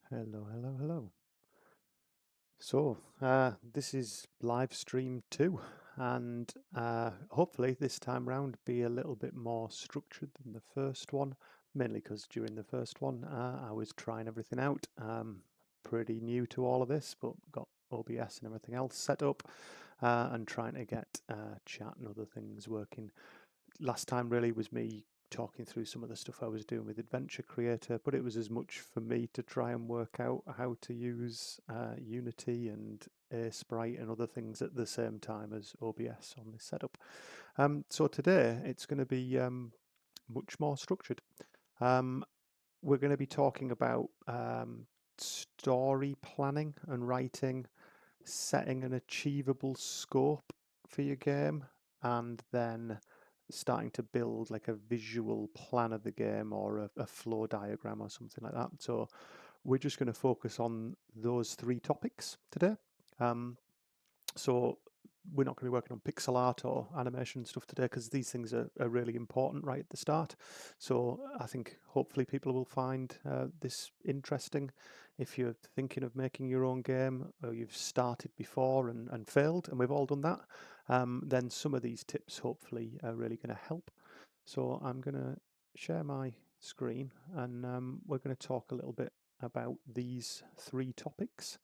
Hello, hello, hello. So, this is live stream 2, and hopefully this time round be a little bit more structured than the first one, mainly because during the first one I was trying everything out. Pretty new to all of this, but got OBS and everything else set up and trying to get chat and other things working. Last time really was me talking through some of the stuff I was doing with Adventure Creator, but it was as much for me to try and work out how to use Unity and Sprite and other things at the same time as OBS on this setup. So today it's going to be much more structured. Um, we're going to be talking about story planning and writing, setting an achievable scope for your game, and then starting to build like a visual plan of the game or a flow diagram or something like that. So we're just going to focus on those 3 topics today. So we're not going to be working on pixel art or animation stuff today because these things are really important right at the start. So I think hopefully people will find this interesting. If you're thinking of making your own game or you've started before and failed, and we've all done that, then some of these tips hopefully are really going to help. So I'm going to share my screen and we're going to talk a little bit about these 3 topics.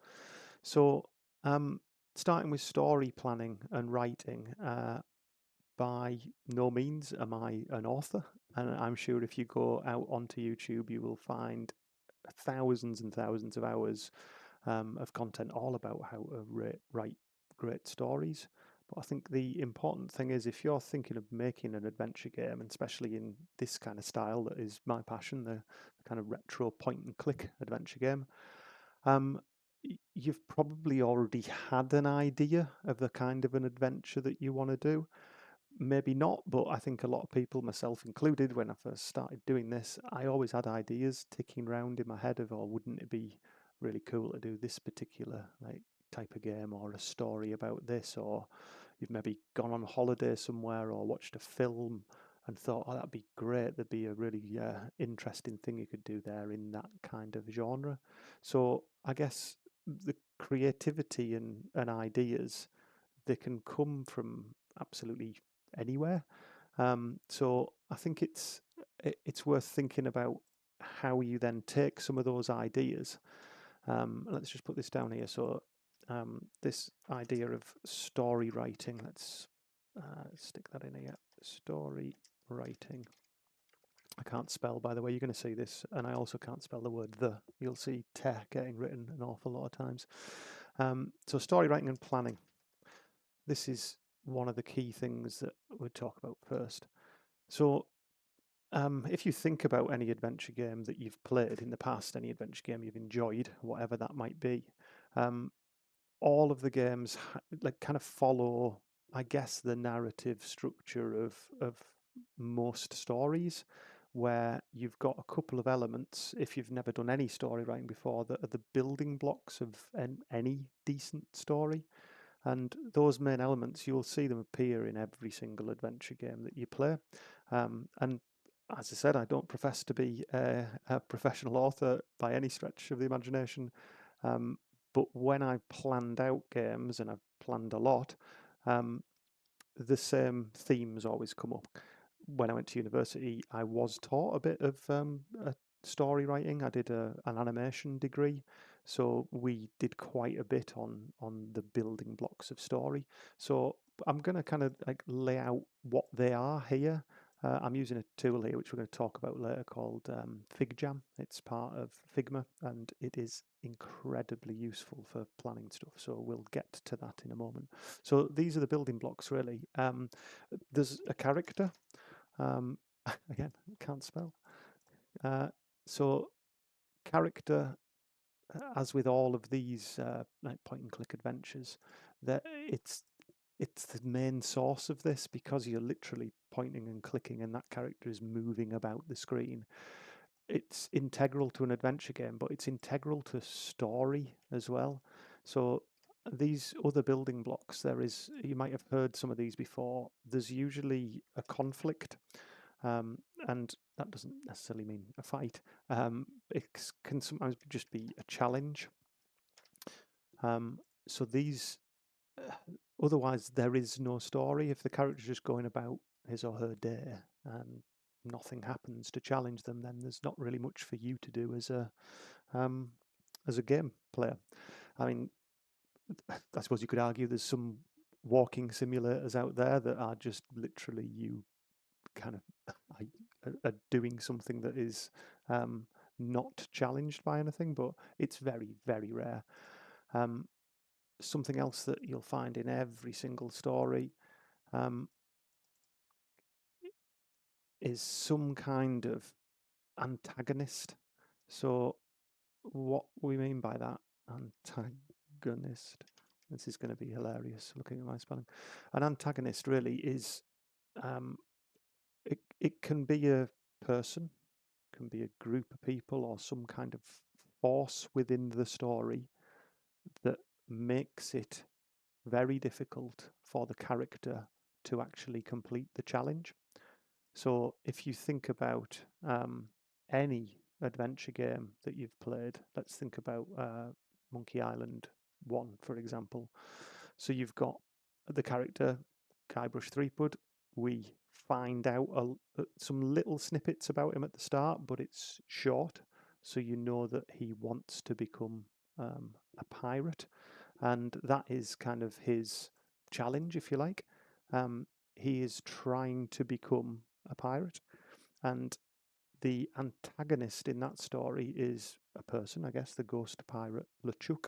So starting with story planning and writing, by no means am I an author, and I'm sure if you go out onto YouTube, you will find thousands and thousands of hours of content all about how to write great stories. But I think the important thing is if you're thinking of making an adventure game, and especially in this kind of style that is my passion, the kind of retro point and click adventure game, um, you've probably already had an idea of the kind of an adventure that you want to do. Maybe not, but I think a lot of people, myself included, when I first started doing this, I always had ideas ticking around in my head of, oh, wouldn't it be really cool to do this particular like type of game or a story about this, or you've maybe gone on holiday somewhere or watched a film and thought, oh, that'd be great. There'd be a really interesting thing you could do there in that kind of genre. So I guess the creativity and ideas, they can come from absolutely anywhere. So I think it's worth thinking about how you then take some of those ideas. Let's just put this down here. So this idea of story writing, let's stick that in here. Story writing. I can't spell, by the way. You're going to see this, and I also can't spell the word the. You'll see te getting written an awful lot of times. So story writing and planning. This is one of the key things that we'll talk about first. So if you think about any adventure game that you've played in the past, any adventure game you've enjoyed, whatever that might be, um, all of the games like kind of follow, I guess, the narrative structure of most stories, where you've got a couple of elements, if you've never done any story writing before, that are the building blocks of any decent story. And those main elements, you'll see them appear in every single adventure game that you play. And as I said, I don't profess to be a professional author by any stretch of the imagination. But when I planned out games, and I've planned a lot, the same themes always come up. When I went to university, I was taught a bit of story writing. I did an animation degree, so we did quite a bit on the building blocks of story. So I'm going to kind of like lay out what they are here. I'm using a tool here which we're going to talk about later called FigJam. It's part of Figma and it is incredibly useful for planning stuff. So we'll get to that in a moment. So these are the building blocks really. There's a character. Again, can't spell. So character, as with all of these like point and click adventures, that it's the main source of this because you're literally pointing and clicking and that character is moving about the screen. It's integral to an adventure game, but it's integral to story as well. So these other building blocks, you might have heard some of these before. There's usually a conflict. and that doesn't necessarily mean a fight. It can sometimes just be a challenge. So these, otherwise there is no story. If the character's just going about his or her day and nothing happens to challenge them, then there's not really much for you to do as a game player. I mean, I suppose you could argue there's some walking simulators out there that are just literally you kind of are doing something that is not challenged by anything, but it's very, very rare. Something else that you'll find in every single story is some kind of antagonist. So what we mean by that, antagonist, this is going to be hilarious looking at my spelling. An antagonist really is, it can be a person, can be a group of people, or some kind of force within the story that makes it very difficult for the character to actually complete the challenge. So if you think about any adventure game that you've played, let's think about Monkey Island 1, for example. So you've got the character, Guybrush Threepwood. We find out some little snippets about him at the start, but it's short. So you know that he wants to become a pirate. And that is kind of his challenge, if you like. He is trying to become a pirate, and the antagonist in that story is a person, I guess, the ghost pirate LeChuck,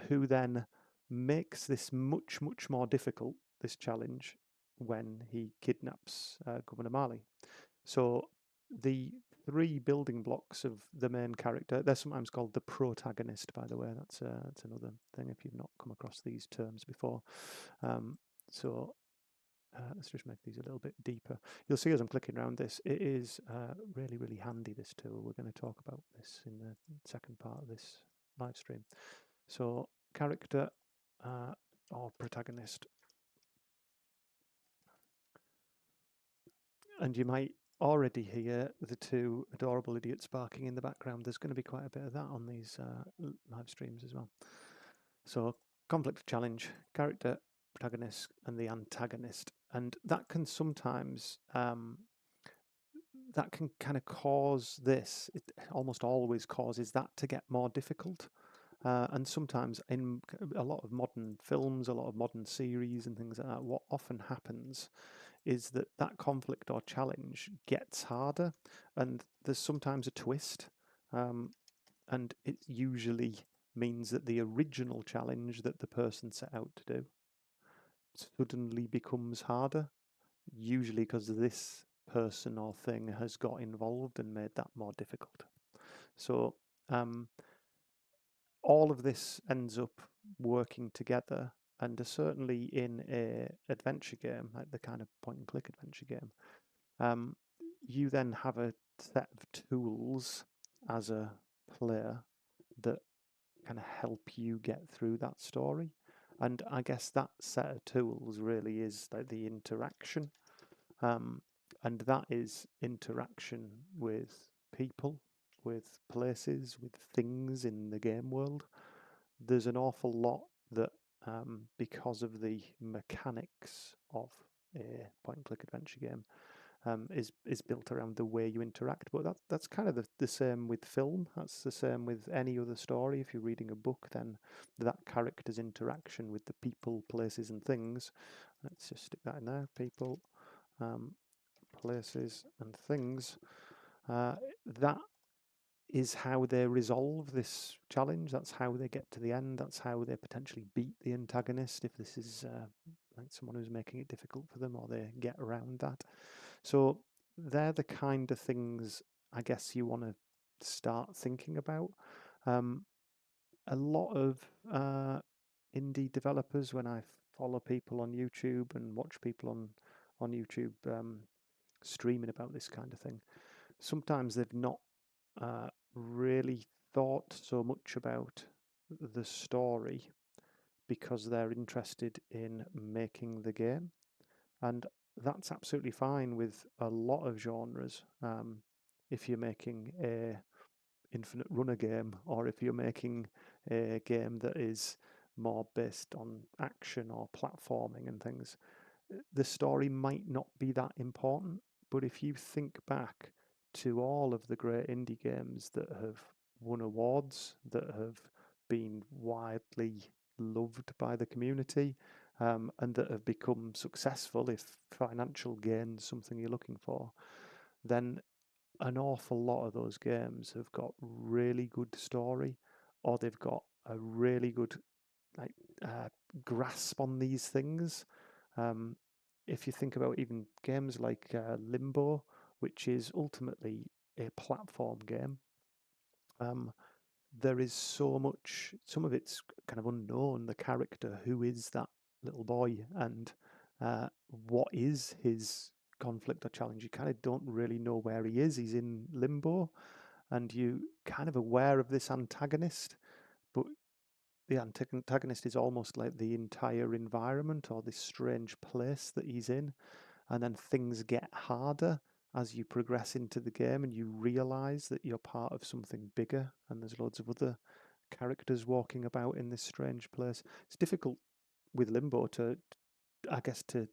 who then makes this much, much more difficult, this challenge, when he kidnaps Governor Marley. So the three building blocks of the main character, they're sometimes called the protagonist, by the way. That's another thing if you've not come across these terms before. So let's just make these a little bit deeper. You'll see as I'm clicking around this, it is really, really handy, this tool. We're going to talk about this in the second part of this live stream. So character or protagonist. And you might already hear the two adorable idiots barking in the background. There's going to be quite a bit of that on these live streams as well. So conflict, challenge, character, protagonist, and the antagonist. And that can sometimes that can kind of cause this, it almost always causes that to get more difficult. And sometimes in a lot of modern films, a lot of modern series and things like that, what often happens is that that conflict or challenge gets harder, and there's sometimes a twist, and it usually means that the original challenge that the person set out to do suddenly becomes harder, usually because this person or thing has got involved and made that more difficult. So all of this ends up working together, and certainly in a adventure game, like the kind of point and click adventure game, you then have a set of tools as a player that kind of help you get through that story. And I guess that set of tools really is like the interaction, and that is interaction with people, with places, with things in the game world. There's an awful lot that, because of the mechanics of a point and click adventure game, is built around the way you interact. But that's kind of the same with film. That's the same with any other story. If you're reading a book, then that character's interaction with the people, places, and things. Let's just stick that in there. People, places, and things. That is how they resolve this challenge. That's how they get to the end. That's how they potentially beat the antagonist if this is like someone who's making it difficult for them, or they get around that. So they're the kind of things I guess you want to start thinking about. A lot of indie developers, when I follow people on YouTube and watch people on YouTube streaming about this kind of thing, sometimes they've not really thought so much about the story because they're interested in making the game. And that's absolutely fine with a lot of genres. If you're making a infinite runner game, or if you're making a game that is more based on action or platforming and things, the story might not be that important. But if you think back to all of the great indie games that have won awards, that have been widely loved by the community, and that have become successful, if financial gain is something you're looking for, then an awful lot of those games have got really good story, or they've got a really good like uh, grasp on these things. Um, if you think about even games like Limbo, which is ultimately a platform game, um, there is so much. Some of it's kind of unknown. The character, who is that little boy, and what is his conflict or challenge? You kind of don't really know where he is. He's in limbo, and you kind of aware of this antagonist, but the antagonist is almost like the entire environment or this strange place that he's in. And then things get harder as you progress into the game and you realize that you're part of something bigger and there's loads of other characters walking about in this strange place. It's difficult with Limbo to, I guess, to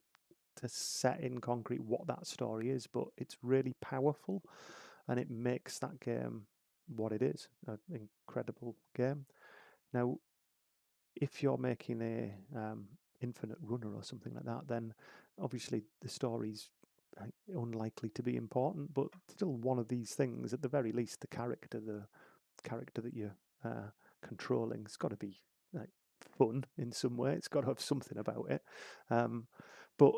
set in concrete what that story is, but it's really powerful and it makes that game what it is, an incredible game. Now, if you're making a infinite runner or something like that, then obviously the story's unlikely to be important, but still one of these things, at the very least, the character that you're controlling, has got to be like fun in some way. It's got to have something about it. Um, but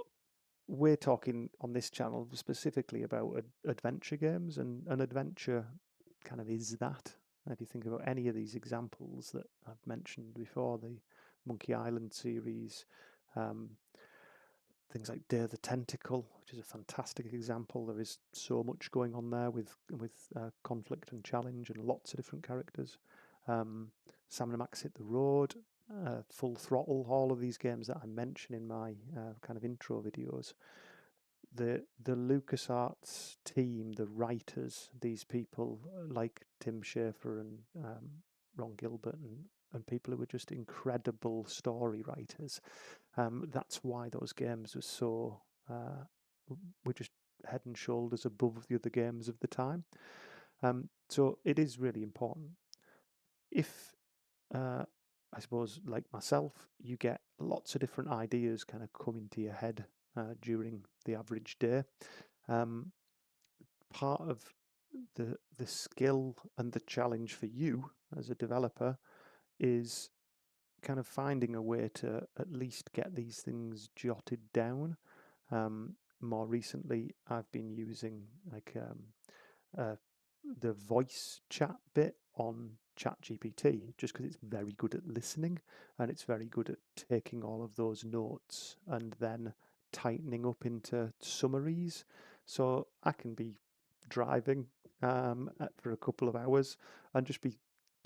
we're talking on this channel specifically about adventure games, and an adventure kind of is that. If you think about any of these examples that I've mentioned before, the Monkey Island series, um, things like Day of the Tentacle, which is a fantastic example. There is so much going on there with conflict and challenge and lots of different characters. Sam and Max Hit the Road, Full Throttle, all of these games that I mention in my kind of intro videos. The LucasArts team, the writers, these people like Tim Schafer and Ron Gilbert and people who are just incredible story writers. That's why those games were just head and shoulders above the other games of the time. So it is really important. If I suppose, like myself, you get lots of different ideas kind of come into your head during the average day. Um, Part of the skill and the challenge for you as a developer is kind of finding a way to at least get these things jotted down. More recently, I've been using like uh, the voice chat bit on ChatGPT just because it's very good at listening and it's very good at taking all of those notes and then tightening up into summaries. So I can be driving for a couple of hours and just be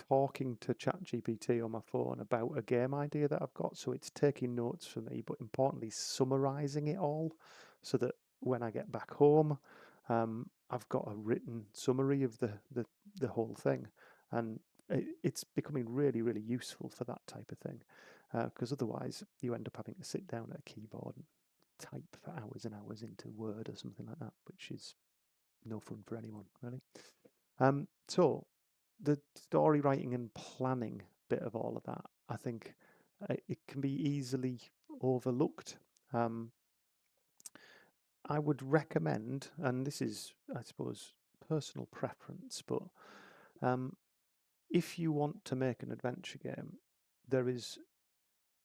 talking to ChatGPT on my phone about a game idea that I've got. So it's taking notes for me, but importantly, summarizing it all so that when I get back home, I've got a written summary of the whole thing, and it's becoming really, really useful for that type of thing. Because otherwise, you end up having to sit down at a keyboard and type for hours and hours into Word or something like that, which is no fun for anyone, really. So the story writing and planning bit of all of that, I think it can be easily overlooked. Um, I would recommend, and this is, I suppose, personal preference, but um, if you want to make an adventure game, there is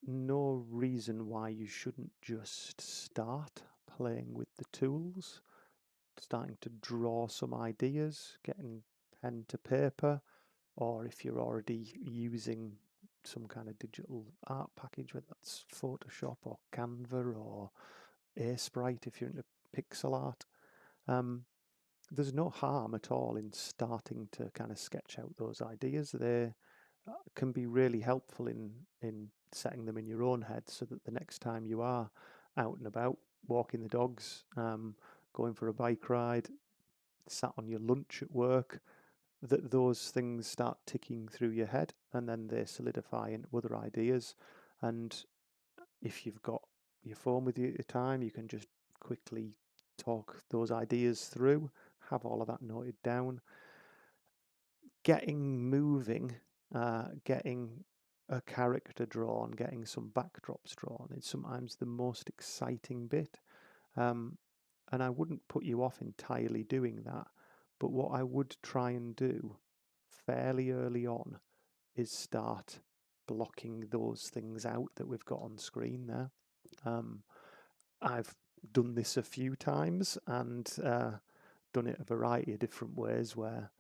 no reason why you shouldn't just start playing with the tools, starting to draw some ideas, getting pen to paper, or if you're already using some kind of digital art package, whether that's Photoshop or Canva or Sprite if you're into pixel art. Um, there's no harm at all in starting to kind of sketch out those ideas. They can be really helpful in setting them in your own head so that the next time you are out and about, walking the dogs, going for a bike ride, sat on your lunch at work, that those things start ticking through your head and then they solidify into other ideas. And if you've got your phone with you at the time, you can just quickly talk those ideas through, have all of that noted down. Getting moving, getting a character drawn, getting some backdrops drawn is sometimes the most exciting bit. And I wouldn't put you off entirely doing that, but what I would try and do fairly early on is start blocking those things out that we've got on screen there. I've done this a few times and done it a variety of different ways where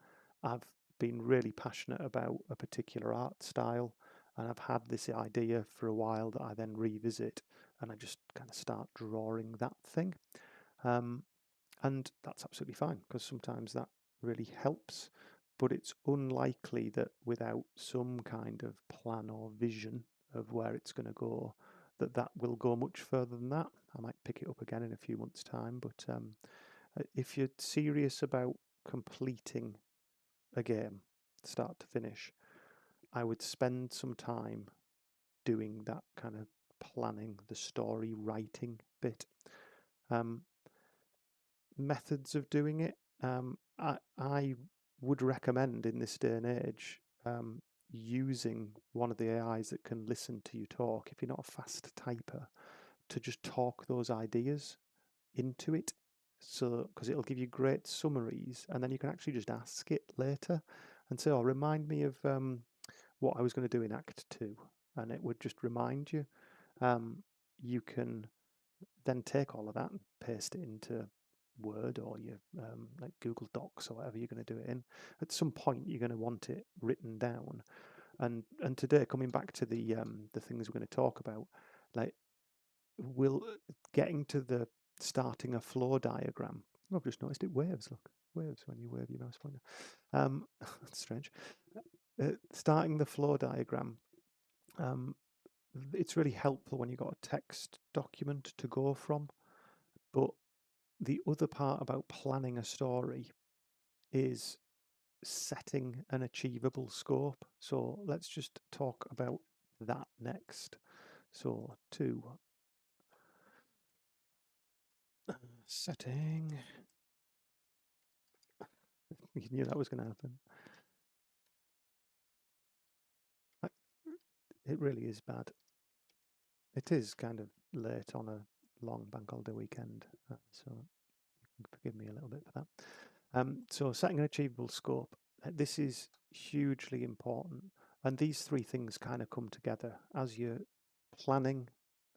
I've been really passionate about a particular art style and I've had this idea for a while that I then revisit and I just kind of start drawing that thing. And that's absolutely fine because sometimes that really helps, but it's unlikely that without some kind of plan or vision of where it's going to go, that will go much further than that. I might pick it up again in a few months' time, but if you're serious about completing a game, start to finish, I would spend some time doing that kind of planning, the story writing bit. Methods of doing it, I would recommend in this day and age using one of the AIs that can listen to you talk, if you're not a fast typer, to just talk those ideas into it. So, because it'll give you great summaries, and then you can actually just ask it later and say, "Oh, remind me of what I was going to do in Act 2," and it would just remind you. You can then take all of that and paste it into Word or your like Google Docs or whatever you're going to do it in. At some point, you're going to want it written down. And today, coming back to the things we're going to talk about, like we'll getting to the starting a flow diagram. Oh, I've just noticed it waves. Look, waves when you wave your mouse pointer. That's strange. Starting the flow diagram. It's really helpful when you've got a text document to go from, but the other part about planning a story is setting an achievable scope. So let's just talk about that next. So, setting. You knew that was going to happen. It really is bad. It is kind of late on a long bank holiday weekend, so forgive me a little bit for that. So setting an achievable scope. This is hugely important, and these three things kind of come together as you're planning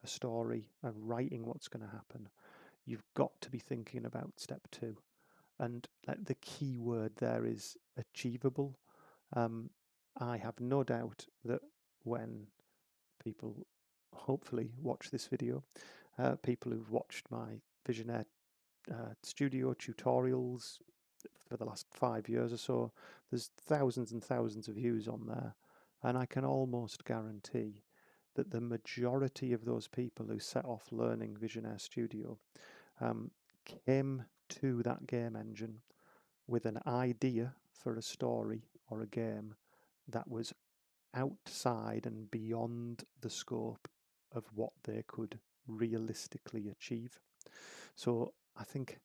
a story and writing what's going to happen. You've got to be thinking about step 2, and like the key word there is achievable. I have no doubt that when people hopefully watch this video, people who've watched my Visionaire studio tutorials for the last 5 years or so, there's thousands and thousands of views on there, and I can almost guarantee that the majority of those people who set off learning Visionaire Studio came to that game engine with an idea for a story or a game that was outside and beyond the scope of what they could realistically achieve. So I think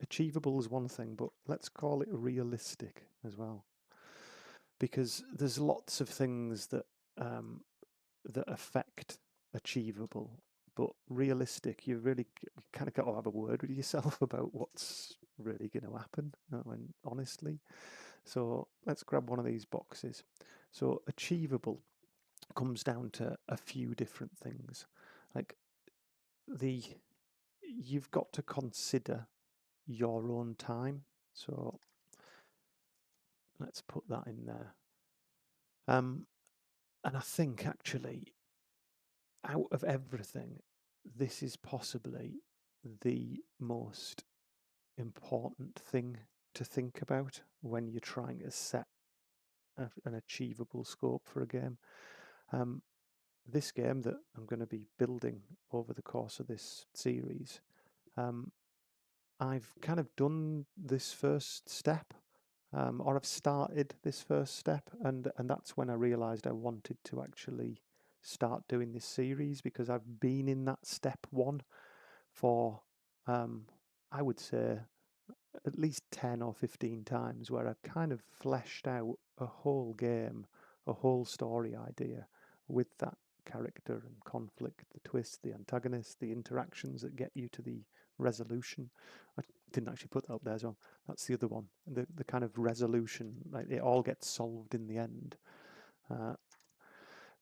achievable is one thing, but let's call it realistic as well, because there's lots of things that that affect achievable, but realistic. You really kind of got to have a word with yourself about what's really going to happen. When honestly, so let's grab one of these boxes. So achievable comes down to a few different things, like you've got to consider your own time. So let's put that in there. And I think actually, out of everything, this is possibly the most important thing to think about when you're trying to set an achievable scope for a game. This game that I'm going to be building over the course of this series, I've kind of done this first step, or I've started this first step, and that's when I realised I wanted to actually start doing this series, because I've been in that step one for, I would say, at least 10 or 15 times, where I've kind of fleshed out a whole game, a whole story idea with that character and conflict, the twist, the antagonist, the interactions that get you to the resolution. I didn't actually put that up there as well. That's the other one. The kind of resolution, like it all gets solved in the end.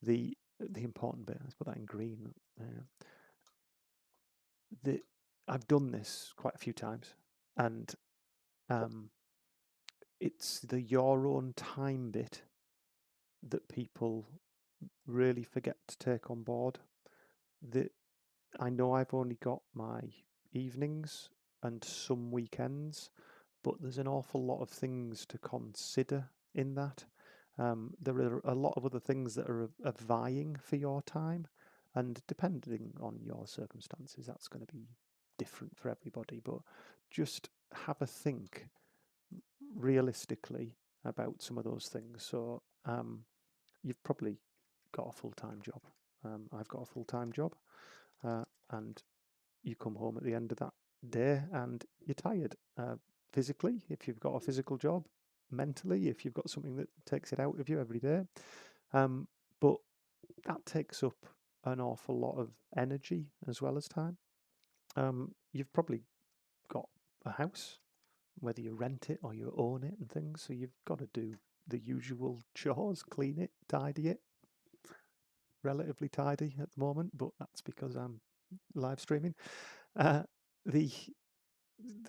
The important bit, let's put that in green. I've done this quite a few times, and it's the your own time bit that people really forget to take on board. I know I've only got my evenings and some weekends, but there's an awful lot of things to consider in that. There are a lot of other things that are vying for your time, and depending on your circumstances, that's going to be different for everybody. But just have a think realistically about some of those things. So you've probably got a full-time job. I've got a full-time job, and you come home at the end of that day and you're tired, physically if you've got a physical job, mentally if you've got something that takes it out of you every day. But that takes up an awful lot of energy as well as time. You've probably got a house, whether you rent it or you own it and things, so you've got to do the usual chores, clean it, tidy it. Relatively tidy at the moment, but that's because I'm live streaming. The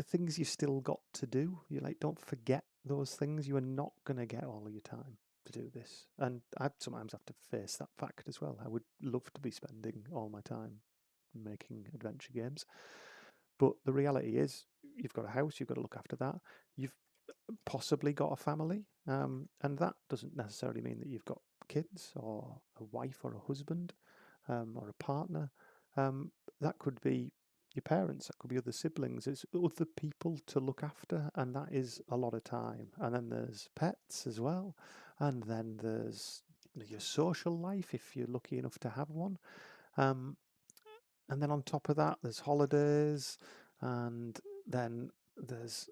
things you still got to do, you like, don't forget those things. You are not going to get all of your time to do this, and I sometimes have to face that fact as well. I would love to be spending all my time making adventure games, but the reality is you've got a house, you've got to look after that. You've possibly got a family, and that doesn't necessarily mean that you've got kids or a wife or a husband, or a partner. That could be your parents, that could be other siblings. It's other people to look after, and that is a lot of time. And then there's pets as well, and then there's your social life if you're lucky enough to have one. And then on top of that, there's holidays, and then there's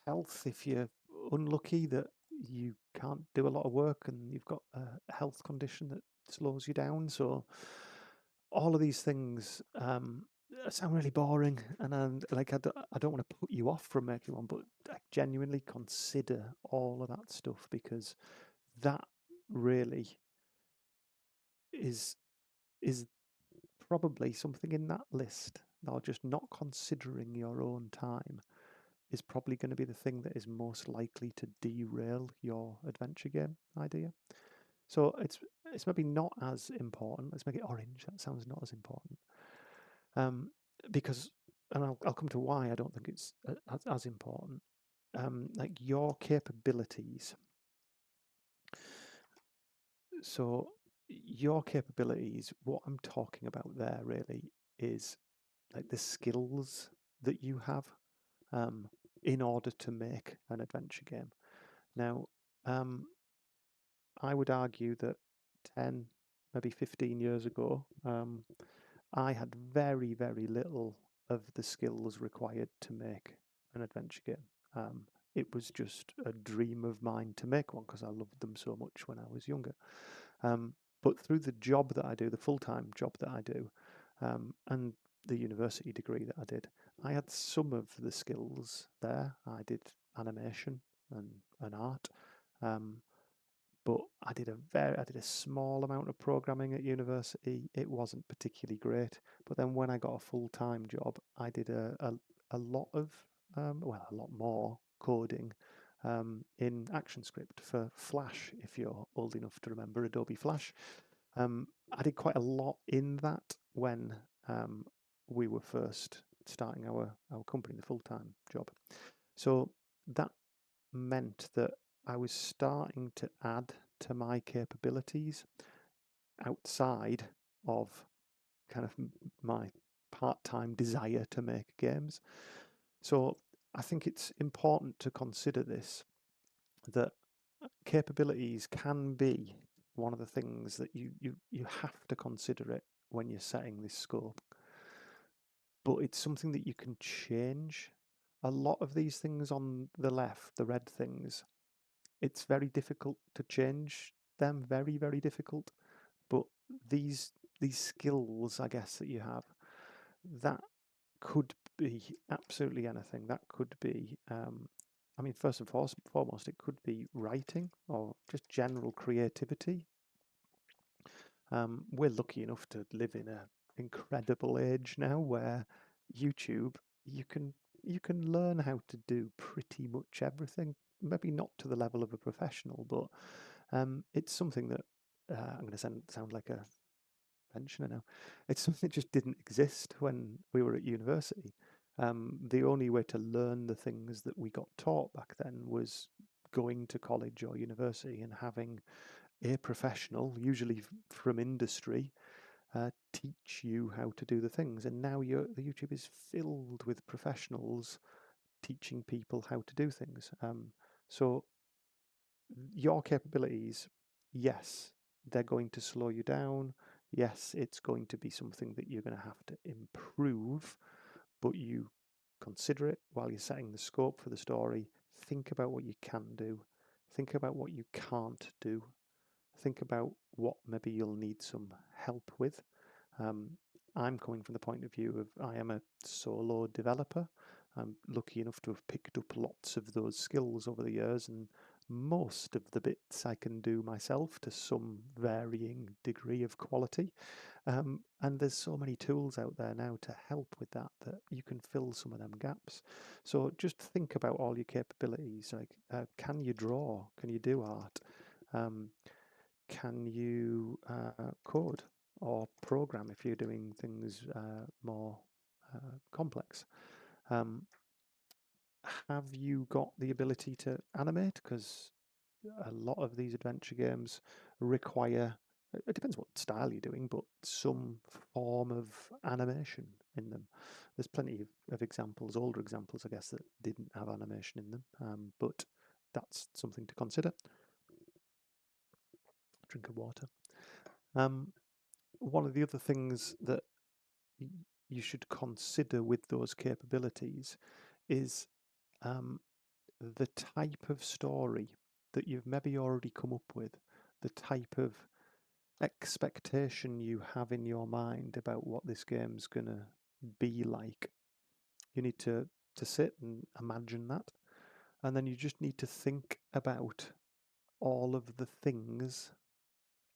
health if you're unlucky that you can't do a lot of work and you've got a health condition that slows you down. So all of these things sound really boring, and I don't want to put you off from making one, but genuinely consider all of that stuff, because that really is probably something in that list, or just not considering your own time is probably going to be the thing that is most likely to derail your adventure game idea. So it's maybe not as important. Let's make it orange. That sounds not as important. Because, and I'll come to why I don't think it's as important. Like your capabilities. So your capabilities, what I'm talking about there really is like the skills that you have, in order to make an adventure game. Now, I would argue that 10, maybe 15 years ago, I had very, very little of the skills required to make an adventure game. It was just a dream of mine to make one because I loved them so much when I was younger. But through the job that I do, the full-time job that I do, and the university degree that I did, I had some of the skills there. I did animation and art, but I did a small amount of programming at university. It wasn't particularly great. But then when I got a full-time job, I did a lot of a lot more coding, in ActionScript for Flash, if you're old enough to remember Adobe Flash. I did quite a lot in that when we were first starting our company, the full-time job. So that meant that I was starting to add to my capabilities outside of kind of my part-time desire to make games. So I think it's important to consider this, that capabilities can be one of the things that you have to consider it when you're setting this scope. But it's something that you can change. A lot of these things on the left, the red things, it's very difficult to change them, very, very difficult. But these skills, I guess, that you have, that could be absolutely anything. That could be, I mean, first and foremost, it could be writing or just general creativity. We're lucky enough to live in an incredible age now where YouTube, you can learn how to do pretty much everything. Maybe not to the level of a professional, but it's something that I'm going to sound like a pensioner now. It's something that just didn't exist when we were at university. The only way to learn the things that we got taught back then was going to college or university and having a professional, usually from industry, teach you how to do the things. And now the YouTube is filled with professionals teaching people how to do things. So your capabilities, yes, they're going to slow you down. Yes, it's going to be something that you're going to have to improve, but you consider it while you're setting the scope for the story. Think about what you can do. Think about what you can't do. Think about what maybe you'll need some help with. I'm coming from the point of view of I am a solo developer. I'm lucky enough to have picked up lots of those skills over the years, and most of the bits I can do myself to some varying degree of quality. And there's so many tools out there now to help with that you can fill some of them gaps. So just think about all your capabilities. Like, can you draw? Can you do art? Can you code or program if you're doing things more complex? Have you got the ability to animate? Because a lot of these adventure games require, it depends what style you're doing, but some form of animation in them. There's plenty of examples, older examples, I guess, that didn't have animation in them, but that's something to consider. Drink of water. One of the other things that you should consider with those capabilities is the type of story that you've maybe already come up with, the type of expectation you have in your mind about what this game's going to be like. You need to sit and imagine that, and then you just need to think about all of the things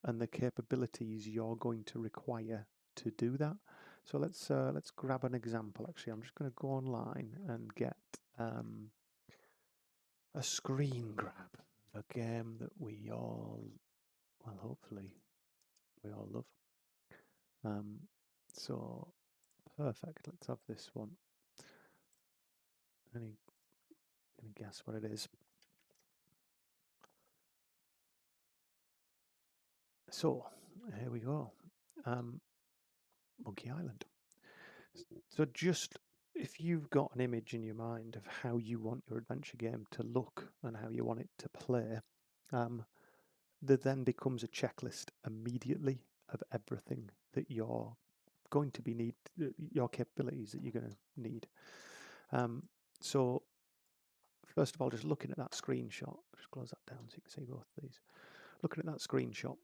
and the capabilities you're going to require to do that. So let's grab an example. Actually, I'm just going to go online and get a screen grab of a game that we all, well, hopefully we all love. So perfect. Let's have this one. Any guess what it is? So here we go. Monkey Island. So just if you've got an image in your mind of how you want your adventure game to look and how you want it to play, there then becomes a checklist immediately of everything that you're going to be your capabilities that you're going to need. So first of all, just looking at that screenshot, just close that down so you can see both of these. Looking at that screenshot,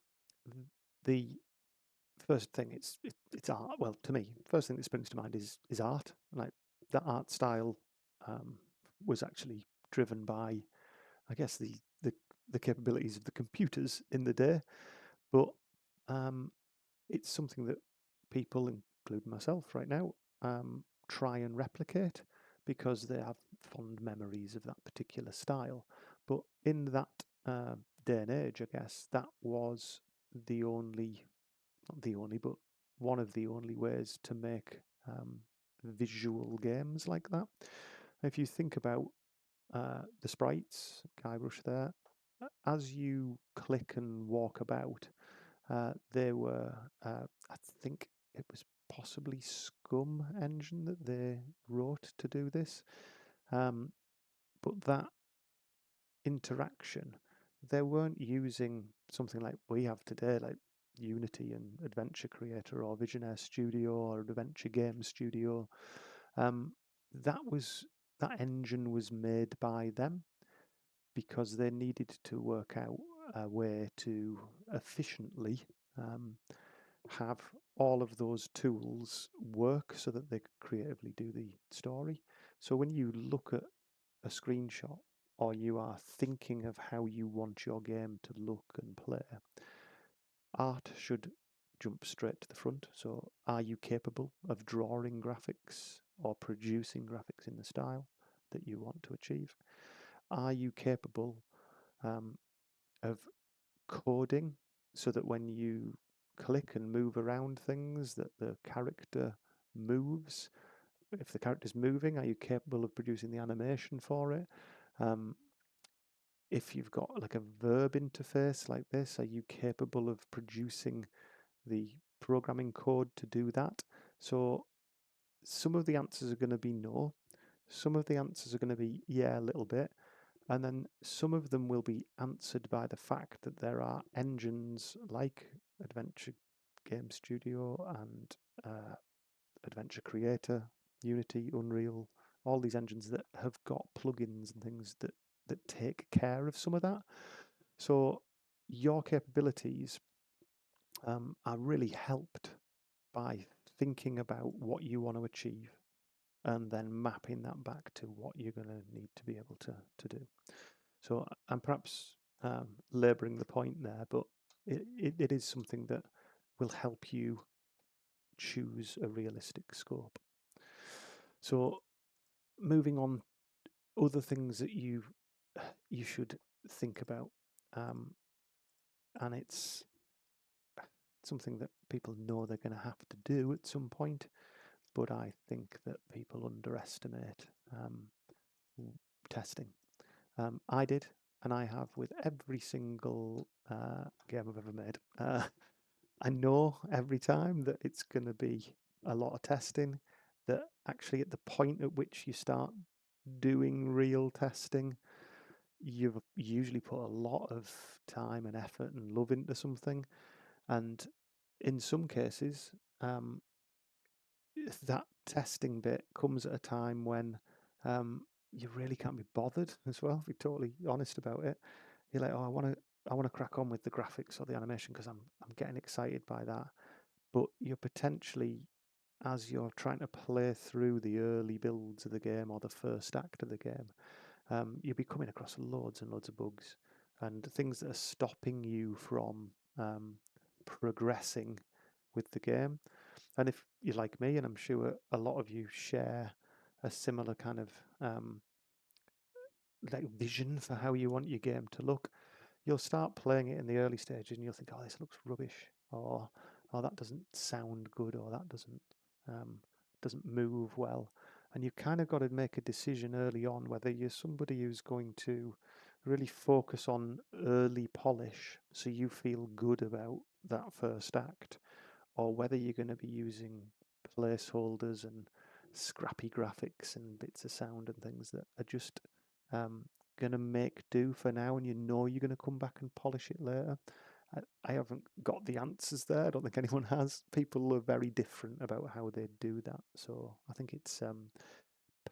the first thing it's art. Well, to me, first thing that springs to mind is art. Like that art style was actually driven by, I guess, the capabilities of the computers in the day, but it's something that people, including myself right now, try and replicate because they have fond memories of that particular style. But in that day and age, I guess, that was the only, not the only, but one of the only ways to make visual games like that. If you think about the sprites, Guybrush there, as you click and walk about, they were, I think it was possibly Scum engine that they wrote to do this. But that interaction, they weren't using something like we have today, like Unity and Adventure Creator or Visionaire Studio or Adventure Game Studio. That engine was made by them because they needed to work out a way to efficiently have all of those tools work so that they could creatively do the story. So when you look at a screenshot or you are thinking of how you want your game to look and play, art should jump straight to the front. So are you capable of drawing graphics or producing graphics in the style that you want to achieve? Are you capable of coding so that when you click and move around things that the character moves? If the character's moving, are you capable of producing the animation for it? If you've got like a verb interface like this, are you capable of producing the programming code to do that? So some of the answers are going to be no. Some of the answers are going to be yeah, a little bit. And then some of them will be answered by the fact that there are engines like Adventure Game Studio and Adventure Creator, Unity, Unreal, all these engines that have got plugins and things that take care of some of that. So your capabilities are really helped by thinking about what you want to achieve and then mapping that back to what you're going to need to be able to do. So I'm perhaps labouring the point there, but it is something that will help you choose a realistic scope. So moving on, other things that you should think about, and it's something that people know they're going to have to do at some point, but I think that people underestimate testing. I did, and I have with every single game I've ever made. I know every time that it's going to be a lot of testing, that actually at the point at which you start doing real testing, you've usually put a lot of time and effort and love into something. And in some cases, that testing bit comes at a time when you really can't be bothered as well, to be totally honest about it. You're like, oh, I want to crack on with the graphics or the animation because I'm getting excited by that. But you're potentially, as you're trying to play through the early builds of the game or the first act of the game, you'll be coming across loads and loads of bugs and things that are stopping you from progressing with the game. And if you're like me, and I'm sure a lot of you share a similar kind of like vision for how you want your game to look, you'll start playing it in the early stages and you'll think, oh, this looks rubbish, or oh, that doesn't sound good, or that doesn't move well. And you've kind of got to make a decision early on whether you're somebody who's going to really focus on early polish so you feel good about that first act, or whether you're going to be using placeholders and scrappy graphics and bits of sound and things that are just going to make do for now, and you know you're going to come back and polish it later. I haven't got the answers there. I don't think anyone has. People are very different about how they do that. So I think it's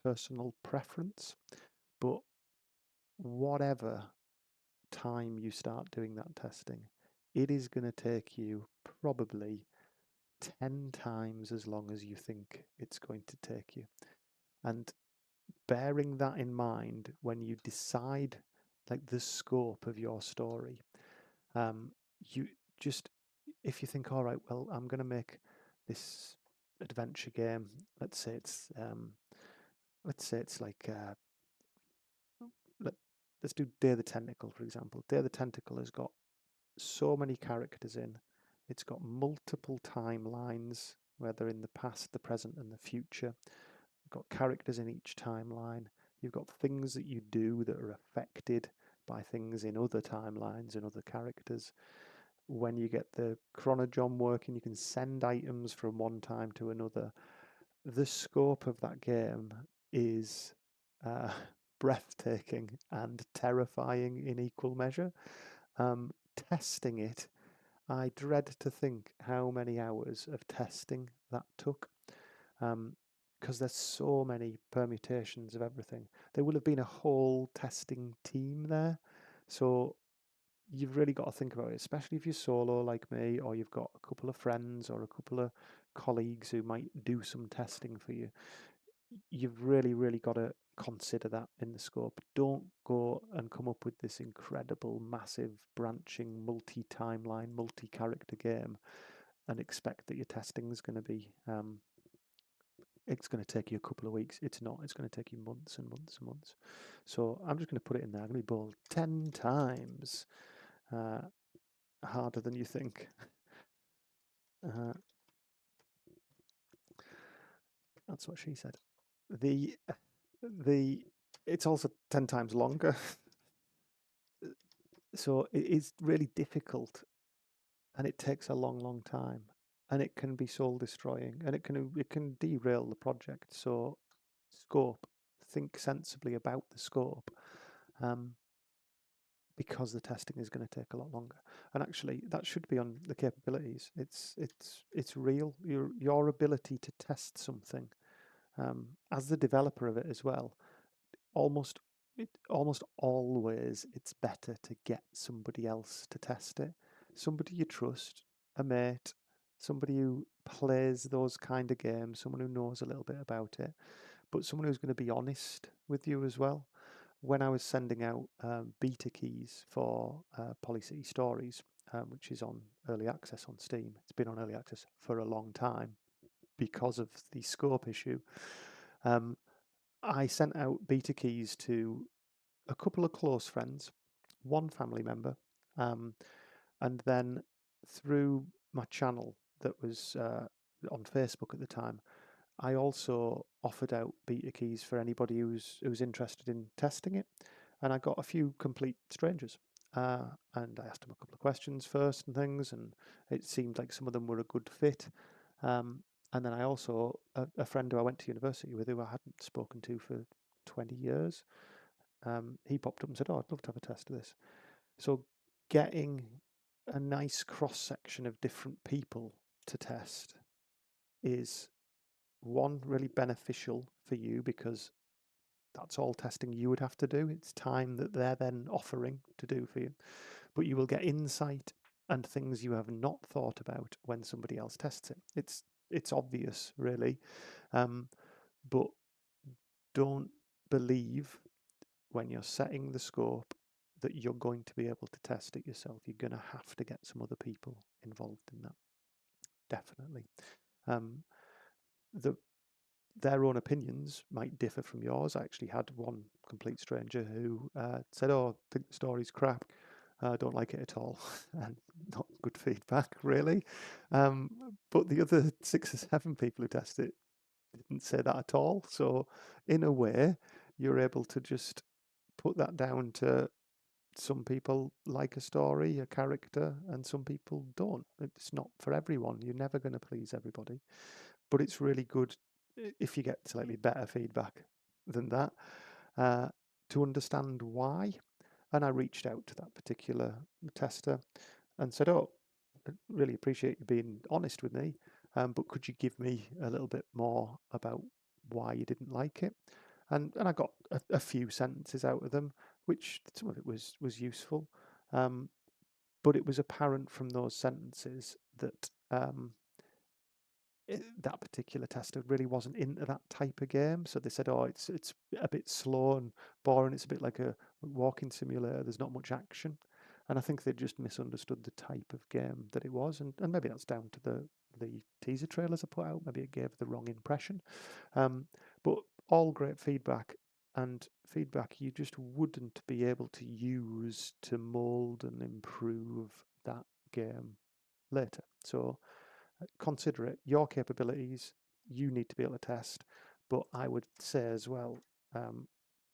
personal preference. But whatever time you start doing that testing, it is going to take you probably 10 times as long as you think it's going to take you. And bearing that in mind when you decide like the scope of your story, you just, if you think, all right, well, I'm going to make this adventure game. Let's say it's like let's do Day of the Tentacle, for example. Day of the Tentacle has got so many characters in. It's got multiple timelines, whether in the past, the present, and the future. You've got characters in each timeline. You've got things that you do that are affected by things in other timelines and other characters. when you get the chronojon working, you can send items from one time to another. The scope of that game is uh, breathtaking and terrifying in equal measure. Testing it, I dread to think how many hours of testing that took, because there's so many permutations of everything. There will have been a whole testing team there, so you've really got to think about it, especially if you're solo like me, or you've got a couple of friends or a couple of colleagues who might do some testing for you. You've really, really got to consider that in the scope. Don't go and come up with this incredible, massive, branching, multi-timeline, multi-character game and expect that your testing is going to be it's going to take you a couple of weeks. It's not. It's going to take you months and months and months. So I'm just going to put it in there. I'm going to be bold 10 times harder than you think. That's what she said. The it's also 10 times longer. So it is really difficult, and it takes a long, long time, and it can be soul destroying, and it can derail the project. So scope, think sensibly about the scope, because the testing is going to take a lot longer. And actually, that should be on the capabilities. It's real. Your ability to test something, as the developer of it as well. Almost always it's better to get somebody else to test it. Somebody you trust, a mate, somebody who plays those kind of games, someone who knows a little bit about it, but someone who's going to be honest with you as well. When I was sending out beta keys for Polycity Stories, which is on early access on Steam, it's been on early access for a long time because of the scope issue. I sent out beta keys to a couple of close friends, one family member, and then through my channel that was on Facebook at the time, I also offered out beta keys for anybody who's interested in testing it, and I got a few complete strangers. And I asked them a couple of questions first and things, and it seemed like some of them were a good fit. And then I also, a friend who I went to university with, who I hadn't spoken to for 20 years, he popped up and said, "Oh, I'd love to have a test of this." So getting a nice cross section of different people to test is, one, really beneficial for you because that's all testing you would have to do. It's time that they're then offering to do for you. But you will get insight and things you have not thought about when somebody else tests it. It's obvious, really. But don't believe when you're setting the scope that you're going to be able to test it yourself. You're going to have to get some other people involved in that. Definitely. Their own opinions might differ from yours. I actually had one complete stranger who said, "Oh, I think the story's crap. I don't like it at all," and not good feedback, really. But the other 6 or 7 people who tested it didn't say that at all. So, in a way, you're able to just put that down to some people like a story, a character, and some people don't. It's not for everyone. You're never going to please everybody. But it's really good if you get slightly better feedback than that to understand why. And I reached out to that particular tester and said, "Oh, I really appreciate you being honest with me, but could you give me a little bit more about why you didn't like it?" And I got a few sentences out of them, which some of it was useful, but it was apparent from those sentences that that particular tester really wasn't into that type of game. So they said, "Oh, it's a bit slow and boring. It's a bit like a walking simulator. There's not much action." And I think they just misunderstood the type of game that it was, and maybe that's down to the teaser trailers I put out. Maybe it gave the wrong impression. But all great feedback, and feedback you just wouldn't be able to use to mold and improve that game later. So consider it your capabilities. You need to be able to test, but I would say as well,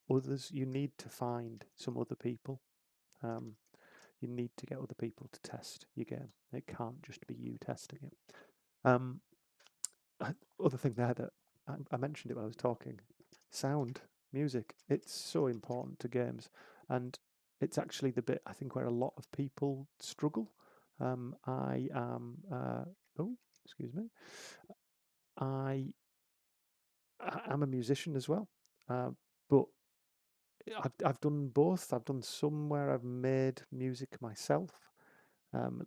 others, you need to find some other people. You need to get other people to test your game. It can't just be you testing it. Um, Other thing there that I mentioned it when I was talking, sound, music. It's so important to games, and it's actually the bit I think where a lot of people struggle. I am. Oh, excuse me. I am a musician as well, but I've done both. I've done some where I've made music myself,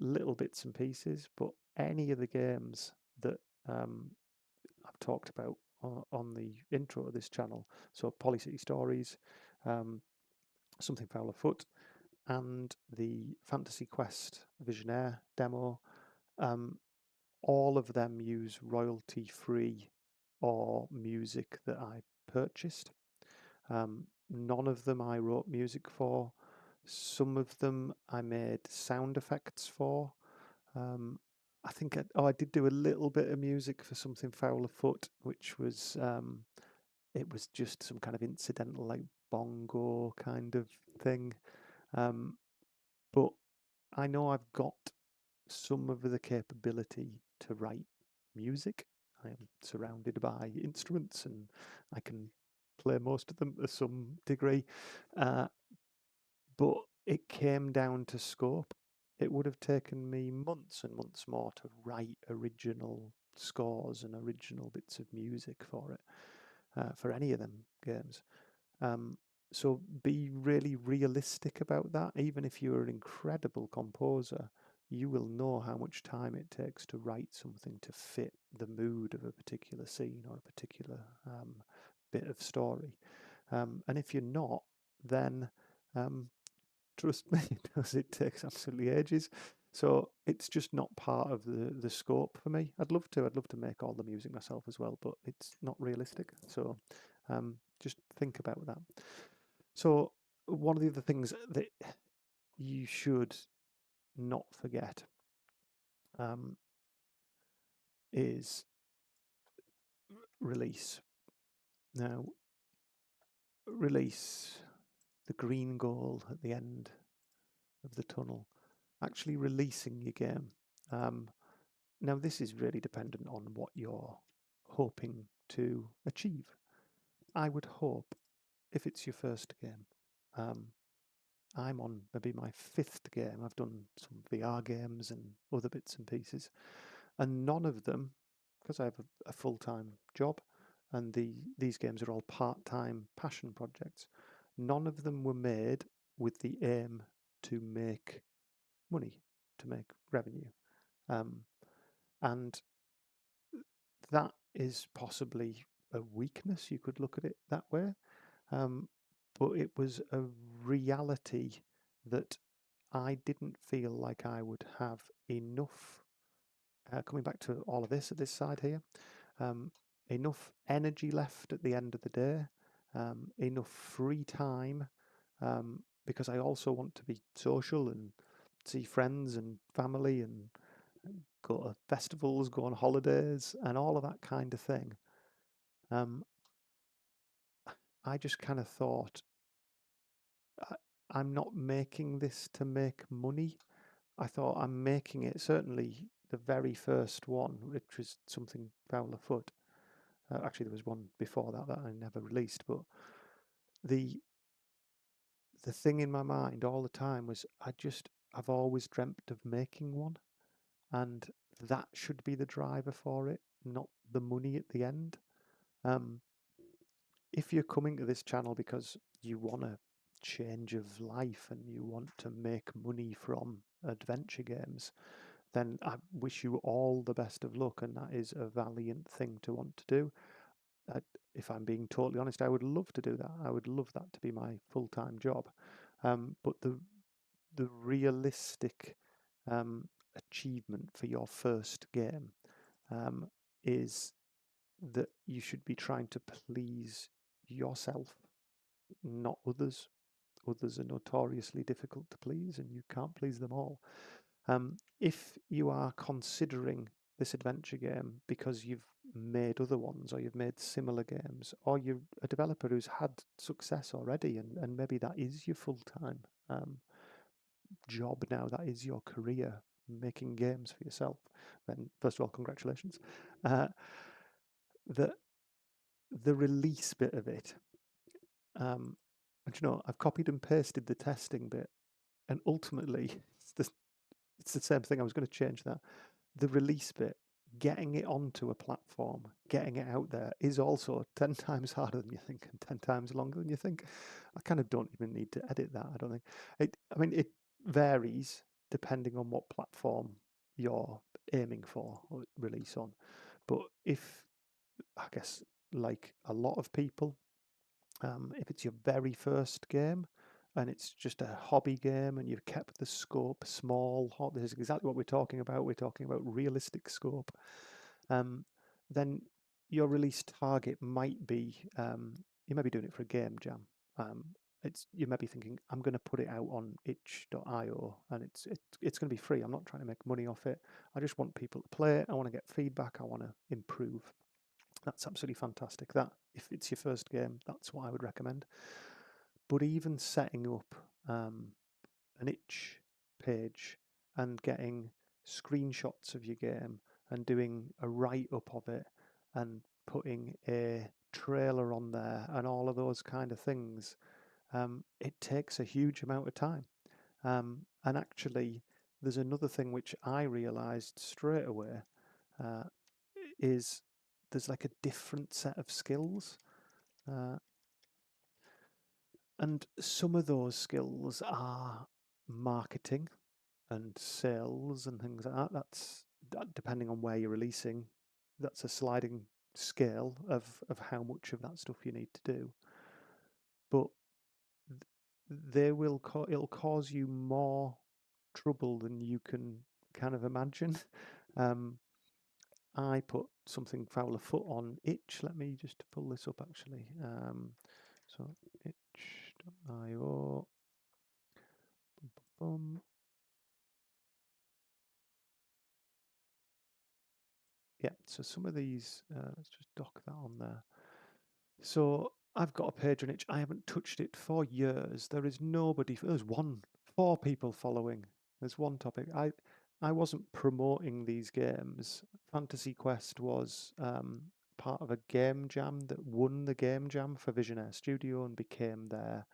little bits and pieces. But any of the games that I've talked about on the intro of this channel, so Polycity Stories, um, Something Foul Afoot, and the Fantasy Quest Visionaire demo, um, all of them use royalty-free or music that I purchased. None of them I wrote music for. Some of them I made sound effects for. I think I did do a little bit of music for Something Foul Afoot, which was it was just some kind of incidental, like bongo kind of thing. But I know I've got some of the capability to write music. I am surrounded by instruments and I can play most of them to some degree. But it came down to scope. It would have taken me months and months more to write original scores and original bits of music for it, for any of them games. So be really realistic about that. Even if you're an incredible composer, you will know how much time it takes to write something to fit the mood of a particular scene or a particular bit of story. And if you're not, then trust me, it takes absolutely ages. So it's just not part of the scope for me. I'd love to make all the music myself as well, but it's not realistic. So just think about that. So one of the other things that you should not forget is release. Now, release, the green goal at the end of the tunnel, actually releasing your game. Now, this is really dependent on what you're hoping to achieve. I would hope if it's your first game, I'm on maybe my fifth game. I've done some VR games and other bits and pieces, and none of them, because I have a full-time job, and these games are all part-time passion projects. None of them were made with the aim to make money, to make revenue, and that is possibly a weakness. You could look at it that way, but it was a reality that I didn't feel like I would have enough. Coming back to all of this at this side here, enough energy left at the end of the day, enough free time, because I also want to be social and see friends and family and go to festivals, go on holidays, and all of that kind of thing. I just kind of thought, I'm not making this to make money. I thought I'm making it, certainly the very first one, which was Something Foul Afoot. Actually, there was one before that that I never released, but the thing in my mind all the time was I've always dreamt of making one, and that should be the driver for it, not the money at the end. If you're coming to this channel because you want a change of life and you want to make money from adventure games, then I wish you all the best of luck, and that is a valiant thing to want to do. If I'm being totally honest, I would love to do that. I would love that to be my full-time job. But the realistic achievement for your first game is that you should be trying to please yourself, not others. Others are notoriously difficult to please, and you can't please them all. If you are considering this adventure game because you've made other ones or you've made similar games, or you're a developer who's had success already and maybe that is your full time, job now, that is your career, making games for yourself, then first of all, congratulations. The release bit of it, and I've copied and pasted the testing bit, and ultimately it's the same thing. I was going to change that. The release bit, getting it onto a platform, getting it out there, is also 10 times harder than you think and 10 times longer than you think. I kind of don't even need to edit that, I don't think. It varies depending on what platform you're aiming for or release on. But I guess, like a lot of people, if it's your very first game and it's just a hobby game and you've kept the scope small, this is exactly what we're talking about. We're talking about realistic scope. Then your release target might be, you may be doing it for a game jam. You may be thinking, I'm going to put it out on itch.io and it's going to be free. I'm not trying to make money off it. I just want people to play it. I want to get feedback. I want to improve. That's absolutely fantastic. That, if it's your first game, that's what I would recommend. But even setting up an itch page and getting screenshots of your game and doing a write-up of it and putting a trailer on there and all of those kind of things, it takes a huge amount of time. And actually, there's another thing which I realised straight away, is there's like a different set of skills. And some of those skills are marketing and sales and things like that. That, depending on where you're releasing, that's a sliding scale of how much of that stuff you need to do. But it'll cause you more trouble than you can kind of imagine. I put something foul afoot on itch. Let me just pull this up actually. So itch.io. Yeah, so some of these, let's just dock that on there. So I've got a page on itch. I haven't touched it for years. There is nobody. There's four people following. There's one topic. I wasn't promoting these games. Fantasy Quest was part of a game jam that won the game jam for Visionaire Studio and became their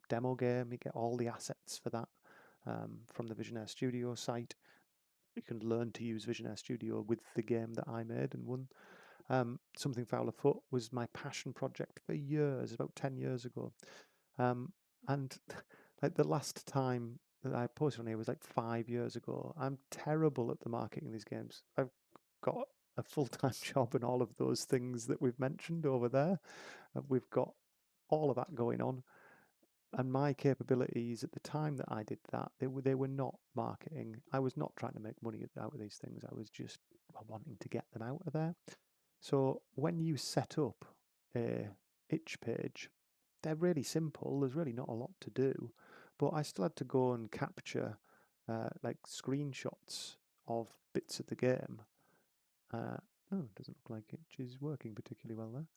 demo game. You get all the assets for that from the Visionaire Studio site. You can learn to use Visionaire Studio with the game that I made and won. Something Foul Afoot was my passion project for years, about 10 years ago. And like the last time that I posted on here was like 5 years ago. I'm terrible at the marketing of these games. I've got a full-time job and all of those things that we've mentioned over there. We've got all of that going on. And my capabilities at the time that I did that, they were not marketing. I was not trying to make money out of these things. I was just wanting to get them out of there. So when you set up a itch page, they're really simple. There's really not a lot to do, but I still had to go and capture like screenshots of bits of the game. Oh, it doesn't look like itch is working particularly well there.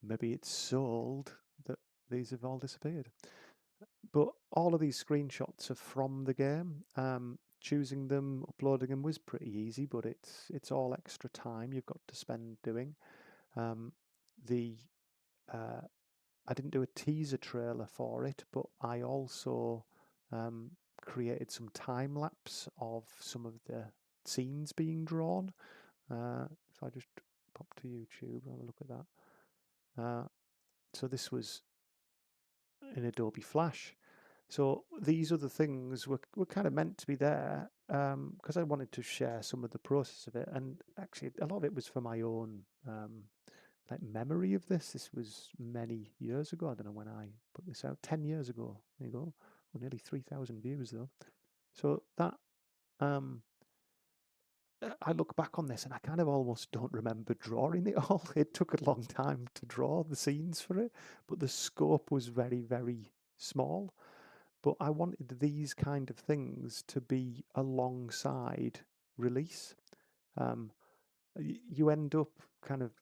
Maybe it's sold that these have all disappeared. But all of these screenshots are from the game. Choosing them, uploading them was pretty easy, but it's all extra time you've got to spend doing. I didn't do a teaser trailer for it, but I also created some time lapse of some of the scenes being drawn. If I just pop to YouTube, have a look at that. So this was in Adobe Flash. So these other things were kind of meant to be there because I wanted to share some of the process of it, and actually a lot of it was for my own like memory of this. This was many years ago. I don't know when I put this out. 10 years ago. There you go. Well, nearly 3,000 views though. So that I look back on this and I kind of almost don't remember drawing it all. It took a long time to draw the scenes for it, but the scope was very, very small. But I wanted these kind of things to be alongside release. You end up kind of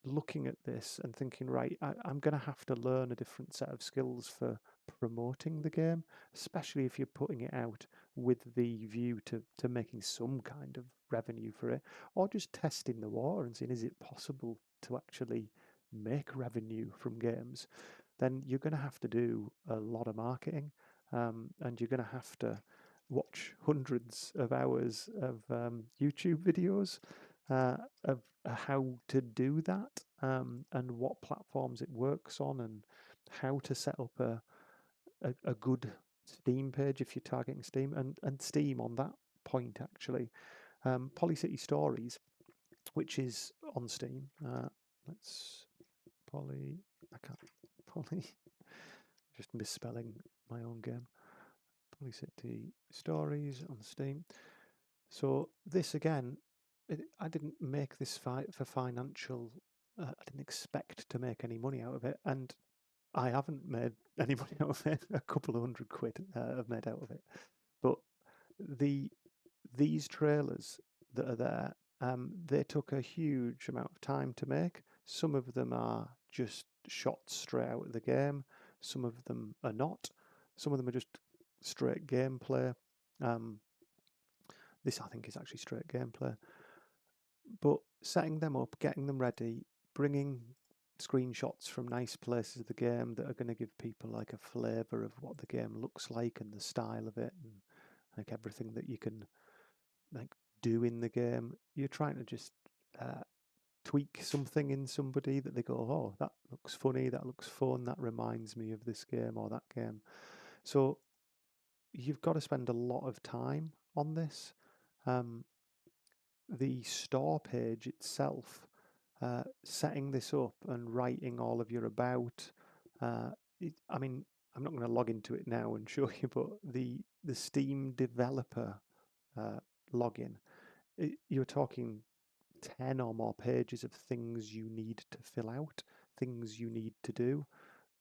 looking at this and thinking, right, I'm going to have to learn a different set of skills for promoting the game, especially if you're putting it out with the view to making some kind of revenue for it, or just testing the water and seeing is it possible to actually make revenue from games, then you're going to have to do a lot of marketing, and you're going to have to watch hundreds of hours of YouTube videos of how to do that, and what platforms it works on, and how to set up a good Steam page if you're targeting Steam, and Steam on that point actually. Polycity Stories, which is on Steam. Let's Poly. I can't. Poly. Just misspelling my own game. Polycity Stories on Steam. So this again, I didn't make this fight for financial. I didn't expect to make any money out of it, and I haven't made any money out of it. A couple of £100 I've made out of it. But these trailers that are there, they took a huge amount of time to make. Some of them are just shots straight out of the game. Some of them are not. Some of them are just straight gameplay. This, I think, is actually straight gameplay. But setting them up, getting them ready, bringing screenshots from nice places of the game that are going to give people like a flavour of what the game looks like and the style of it, and like everything that you can like do in the game. You're trying to just tweak something in somebody that they go, oh, that looks funny, that looks fun, that reminds me of this game or that game. So you've got to spend a lot of time on this. The store page itself, setting this up and writing all of your about. I mean, I'm not going to log into it now and show you, but the Steam developer login, you're talking 10 or more pages of things you need to fill out, things you need to do,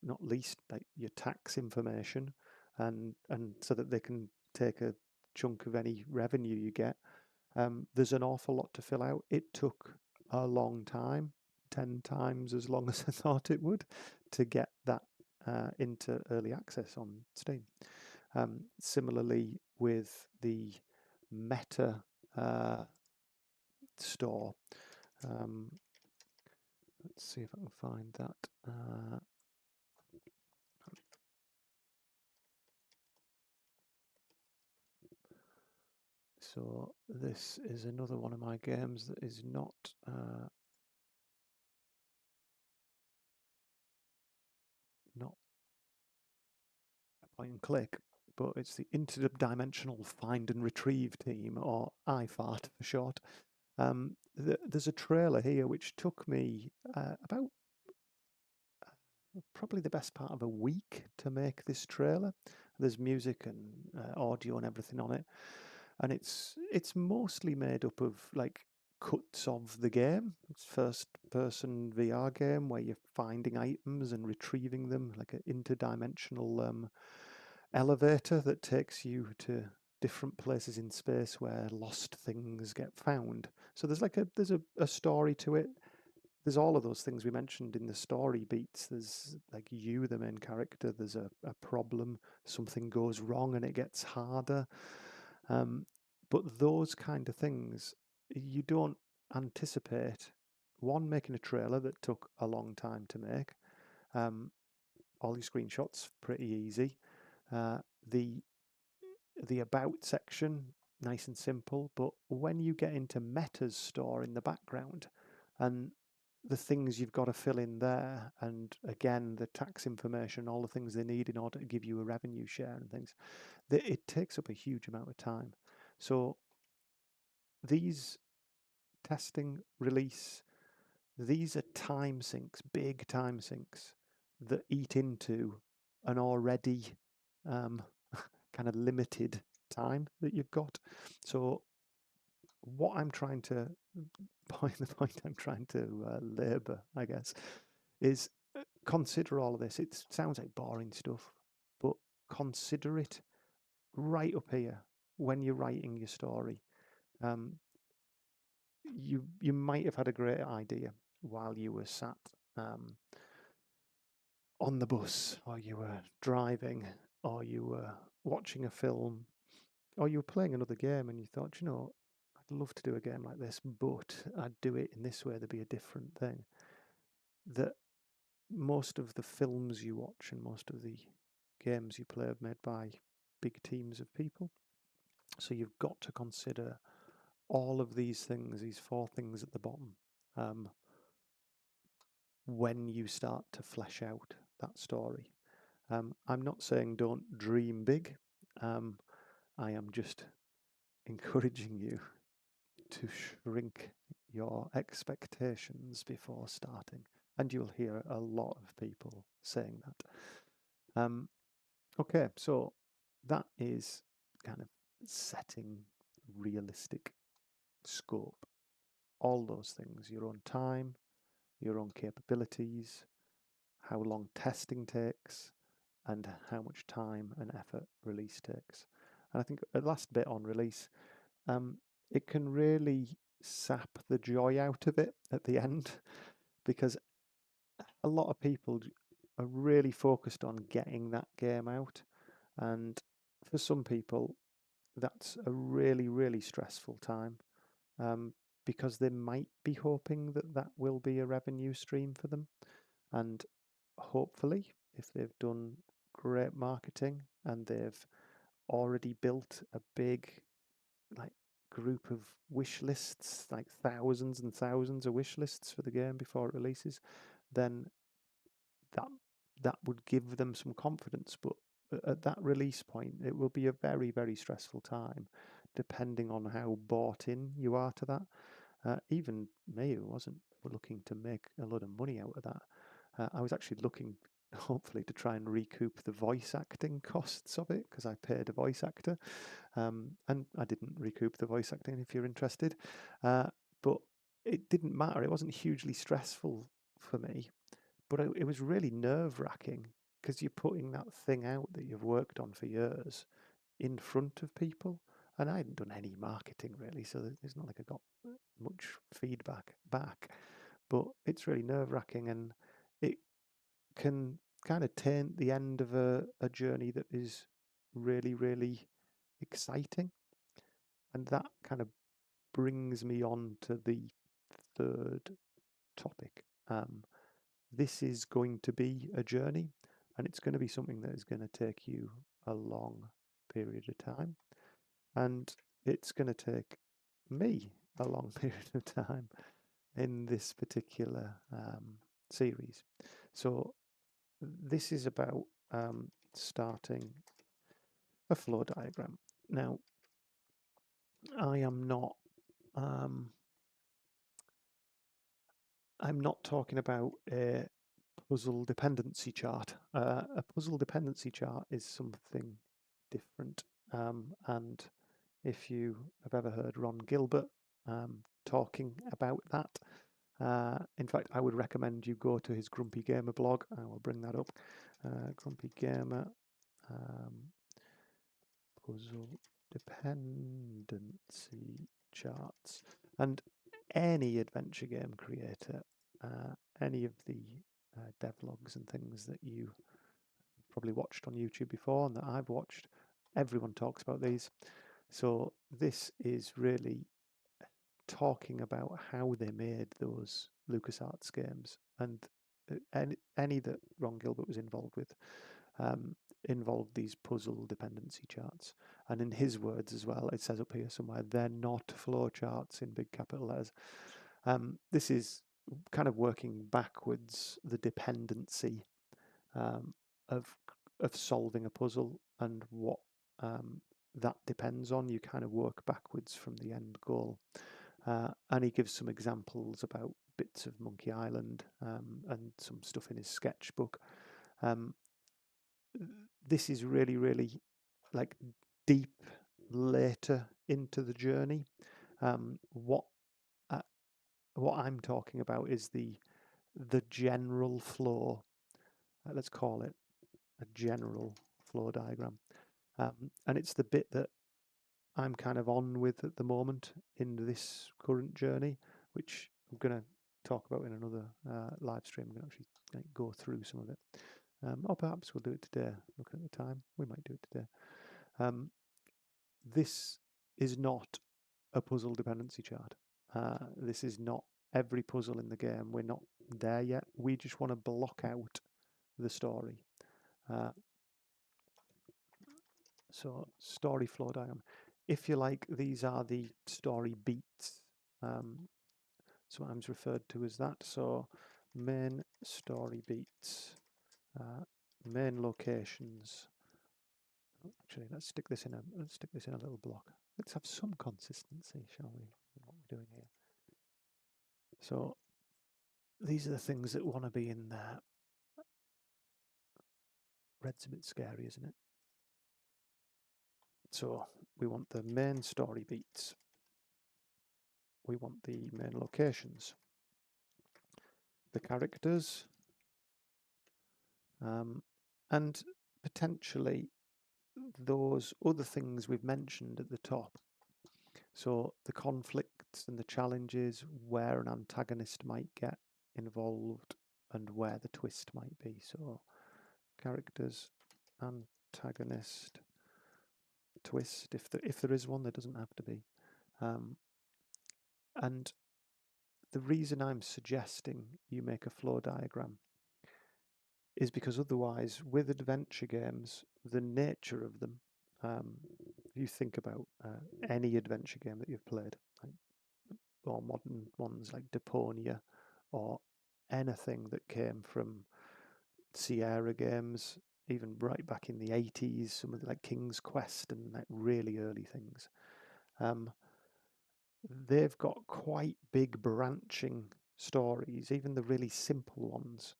not least like your tax information, and so that they can take a chunk of any revenue you get. There's an awful lot to fill out. It took a long time, 10 times as long as I thought it would, to get that into early access on Steam. Similarly with the Meta store. Let's see if I can find that. So this is another one of my games that is not not a point and click, but it's the Interdimensional Find and Retrieve team, or IFART for short. There's a trailer here which took me about probably the best part of a week to make this trailer. There's music and audio and everything on it, and it's mostly made up of like cuts of the game. It's first person VR game where you're finding items and retrieving them, like an interdimensional elevator that takes you to different places in space where lost things get found. So there's like a story to it. There's all of those things we mentioned in the story beats. There's like you, the main character. There's a problem. Something goes wrong and it gets harder. But those kind of things, you don't anticipate. One, making a trailer that took a long time to make. All your screenshots, pretty easy. The about section, nice and simple. But when you get into Meta's store in the background, and the things you've got to fill in there, and again the tax information, all the things they need in order to give you a revenue share and things, it takes up a huge amount of time. So these testing, release, these are time sinks, big time sinks that eat into an already kind of limited time that you've got. So what I'm trying to the point I'm trying to labour, I guess, is consider all of this. It sounds like boring stuff, but consider it right up here when you're writing your story. You might have had a great idea while you were sat on the bus, or you were driving, or you were watching a film, or you were playing another game and you thought, you know, I'd love to do a game like this, but I'd do it in this way, there'd be a different thing. That most of the films you watch and most of the games you play are made by big teams of people. So you've got to consider all of these things, these four things at the bottom, when you start to flesh out that story. I'm not saying don't dream big. I am just encouraging you to shrink your expectations before starting. And you'll hear a lot of people saying that. Okay, so that is kind of setting realistic scope. All those things, your own time, your own capabilities, how long testing takes, and how much time and effort release takes. And I think the last bit on release, it can really sap the joy out of it at the end because a lot of people are really focused on getting that game out. And for some people, that's a really, really stressful time because they might be hoping that that will be a revenue stream for them. And hopefully, if they've done great marketing and they've already built a big like group of wish lists, like thousands and thousands of wish lists for the game before it releases, then that that would give them some confidence. But at that release point, it will be a very, very stressful time, depending on how bought in you are to that. Even me, who wasn't looking to make a lot of money out of that, I was actually looking, hopefully, to try and recoup the voice acting costs of it because I paid a voice actor, and I didn't recoup the voice acting. If you're interested, but it didn't matter. It wasn't hugely stressful for me, but it was really nerve wracking because you're putting that thing out that you've worked on for years in front of people. And I hadn't done any marketing really, so it's not like I got much feedback back. But it's really nerve wracking, and it can kind of taint the end of a journey that is really, really exciting. And that kind of brings me on to the third topic. This is going to be a journey, and it's going to be something that is going to take you a long period of time. And it's going to take me a long period of time in this particular series. So, this is about starting a flow diagram. Now, I am not. I'm not talking about a puzzle dependency chart. A puzzle dependency chart is something different. And if you have ever heard Ron Gilbert talking about that, in fact, I would recommend you go to his Grumpy Gamer blog. I will bring that up. Grumpy Gamer puzzle dependency charts. And any adventure game creator, any of the devlogs and things that you probably watched on YouTube before and that I've watched, everyone talks about these. So this is really talking about how they made those LucasArts games, and any that Ron Gilbert was involved with involved these puzzle dependency charts. And in his words as well, it says up here somewhere, they're not flow charts in big capital letters. This is kind of working backwards the dependency of solving a puzzle and what that depends on. You kind of work backwards from the end goal. And he gives some examples about bits of Monkey Island and some stuff in his sketchbook. This is really, really like deep later into the journey. What I'm talking about is the general flow. Let's call it a general flow diagram, and it's the bit that I'm kind of on with at the moment in this current journey, which I'm going to talk about in another live stream. I'm going to actually go through some of it. Or perhaps we'll do it today. Looking at the time, we might do it today. This is not a puzzle dependency chart. This is not every puzzle in the game. We're not there yet. We just want to block out the story. So story flow diagram. If you like, these are the story beats. Sometimes referred to as that. So main story beats, main locations. Actually, let's stick this in a little block. Let's have some consistency, shall we, in what we're doing here. So these are the things that want to be in there. Red's a bit scary, isn't it? So we want the main story beats. We want the main locations, the characters, and potentially those other things we've mentioned at the top. So the conflicts and the challenges, where an antagonist might get involved and where the twist might be. So characters, antagonist, twist, if there is one. There doesn't have to be. And the reason I'm suggesting you make a flow diagram is because otherwise, with adventure games, the nature of them, if you think about any adventure game that you've played, like, or modern ones like Deponia, or anything that came from Sierra games, even right back in the 80s, some of the, like King's Quest and like really early things, they've got quite big branching stories, even the really simple ones,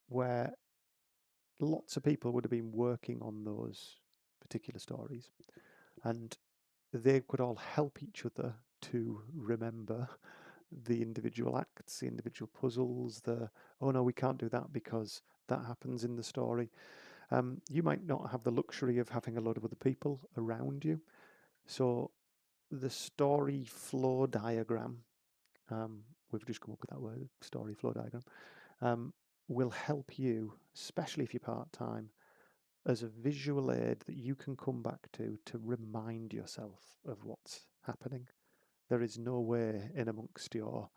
where lots of people would have been working on those particular stories, and they could all help each other to remember the individual acts, the individual puzzles, oh no, we can't do that because that happens in the story. You might not have the luxury of having a lot of other people around you. So the story flow diagram, we've just come up with that word, story flow diagram, will help you, especially if you're part-time, as a visual aid that you can come back to remind yourself of what's happening. There is no way in amongst your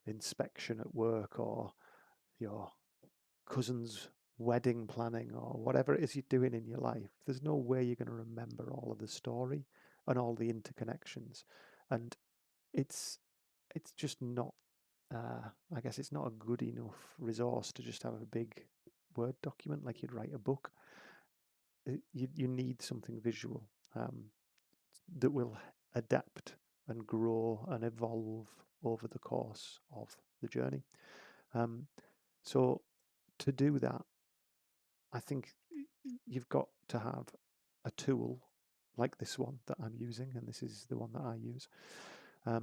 inspection at work or your cousin's wedding planning or whatever it is you're doing in your life, there's no way you're going to remember all of the story and all the interconnections. And it's just not, I guess it's not a good enough resource to just have a big Word document like you'd write a book. You need something visual that will adapt and grow and evolve over the course of the journey. So to do that, I think you've got to have a tool like this one that I'm using, and this is the one that I use. I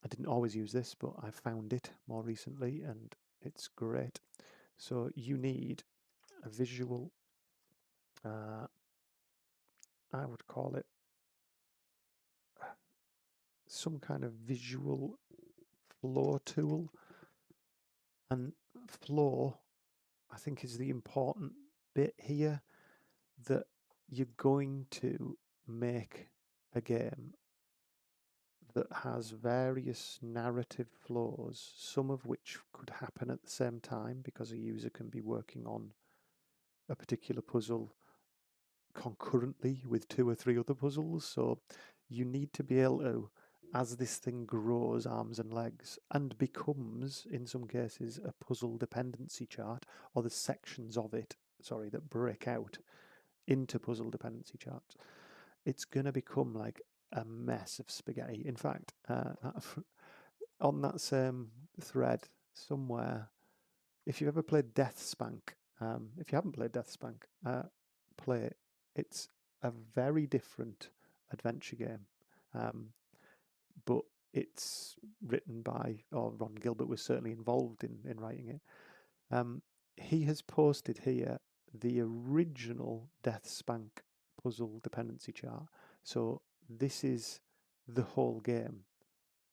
didn't always use this, but I found it more recently, and it's great. So you need a visual, I would call it some kind of visual flow tool. And flow, I think, is the important bit here, that you're going to make a game that has various narrative flows, some of which could happen at the same time because a user can be working on a particular puzzle concurrently with 2 or 3 other puzzles. So you need to be able to, as this thing grows arms and legs and becomes, in some cases, a puzzle dependency chart, or the sections of it, that break out into puzzle dependency charts, it's going to become like a mess of spaghetti. In fact, on that same thread somewhere, if you've ever played Death Spank, if you haven't played Death Spank, play it. It's a very different adventure game, but it's written by, or Ron Gilbert was certainly involved in writing it. He has posted here the original Death Spank puzzle dependency chart. So this is the whole game,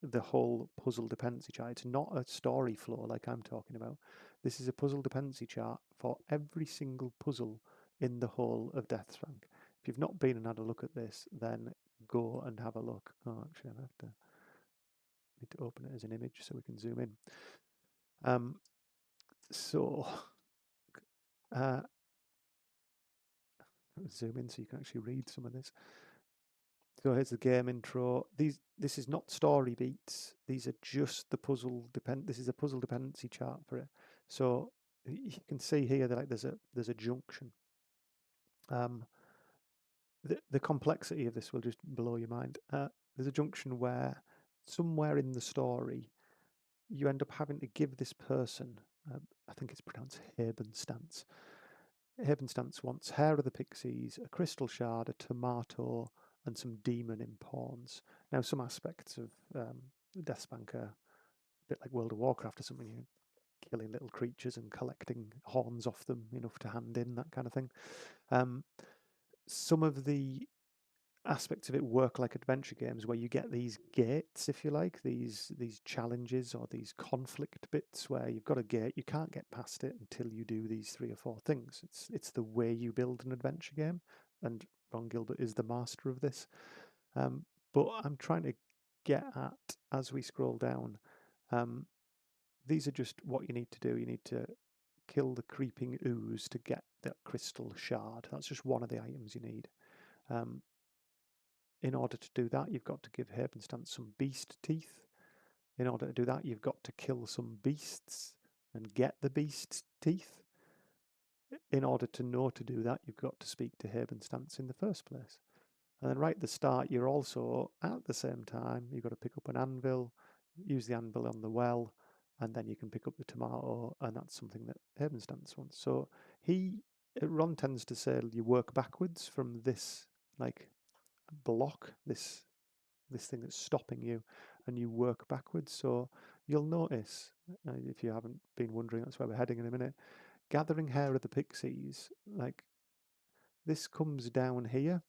the whole puzzle dependency chart. It's not a story flow like I'm talking about. This is a puzzle dependency chart for every single puzzle in the whole of Deathspank. If you've not been and had a look at this, then go and have a look. Oh, actually, I need to open it as an image so we can zoom in. So zoom in so you can actually read some of this. So here's the game intro. This is not story beats. These are just the puzzle This is a puzzle dependency chart for it. So you can see here that there's a junction. The complexity of this will just blow your mind. There's a junction where somewhere in the story you end up having to give this person, I think it's pronounced Habenstance. Habenstance wants Hair of the Pixies, a crystal shard, a tomato, and some demon in pawns. Now, some aspects of Deathspank are a bit like World of Warcraft or something. You're killing little creatures and collecting horns off them, enough to hand in, that kind of thing. Some of the aspects of it work like adventure games where you get these gates, if you like, these challenges or these conflict bits where you've got a gate, you can't get past it until you do these 3 or 4 things. It's the way you build an adventure game, and Ron Gilbert is the master of this. But I'm trying to get at, as we scroll down, these are just what you need to do. You need to kill the creeping ooze to get that crystal shard. That's just one of the items you need. In order to do that, you've got to give Habenstance some beast teeth. In order to do that, you've got to kill some beasts and get the beast's teeth. In order to know to do that, you've got to speak to Habenstance in the first place. And then right at the start, you're also, at the same time, you've got to pick up an anvil, use the anvil on the well, and then you can pick up the tomato, and that's something that Habenstance wants. So Ron tends to say you work backwards from this, like, block, this thing that's stopping you, and you work backwards. So you'll notice, if you haven't been wondering, that's where we're heading in a minute, gathering Hair of the Pixies, like, this comes down here,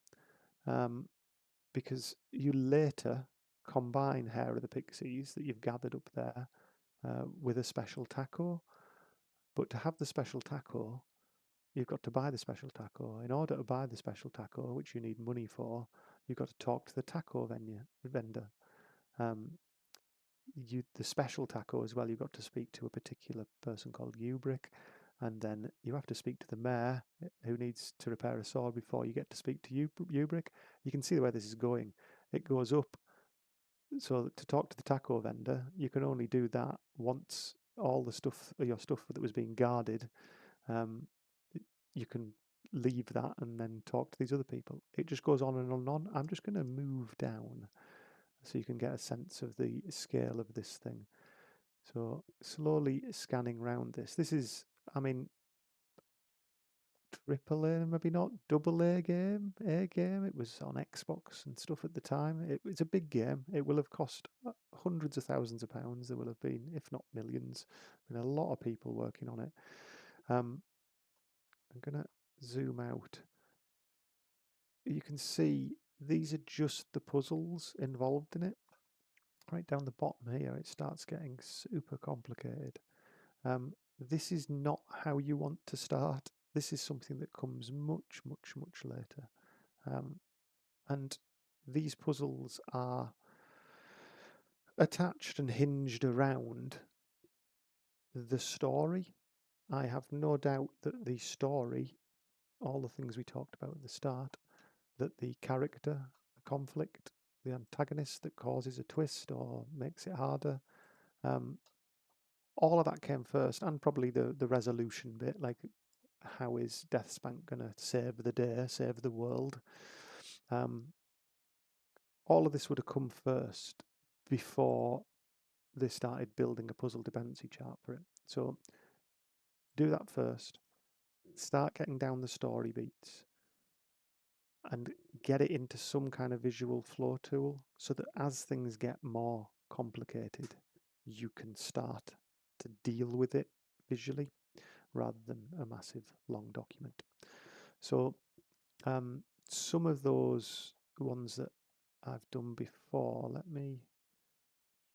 because you later combine Hair of the Pixies that you've gathered up there with a special taco. But to have the special taco, you've got to buy the special taco. In order to buy the special taco, which you need money for, you've got to talk to the taco vendor. The special taco as well, you've got to speak to a particular person called Ubrick, and then you have to speak to the mayor who needs to repair a sword before you get to speak to Ubrick. You can see where this is going. It goes up. So to talk to the taco vendor, you can only do that once all the stuff, your stuff that was being guarded, you can leave that and then talk to these other people. It just goes on and on and on. I'm just going to move down so you can get a sense of the scale of this thing. So slowly scanning round this. This is, I mean, AAA, maybe not double A game. It was on Xbox and stuff at the time. It's a big game. It will have cost hundreds of thousands of pounds. There will have been, if not millions, been a lot of people working on it. I'm going to zoom out. You can see these are just the puzzles involved in it. Right down the bottom here, it starts getting super complicated. This is not how you want to start. This is something that comes much, much, much later. And these puzzles are attached and hinged around the story. I have no doubt that the story, all the things we talked about at the start, that the character, the conflict, the antagonist that causes a twist or makes it harder, all of that came first, and probably the resolution bit, like how is Deathspank going to save the day, save the world. All of this would have come first before they started building a puzzle dependency chart for it. So do that first, start getting down the story beats, and get it into some kind of visual flow tool so that as things get more complicated, you can start to deal with it visually rather than a massive long document. So some of those ones that I've done before, let me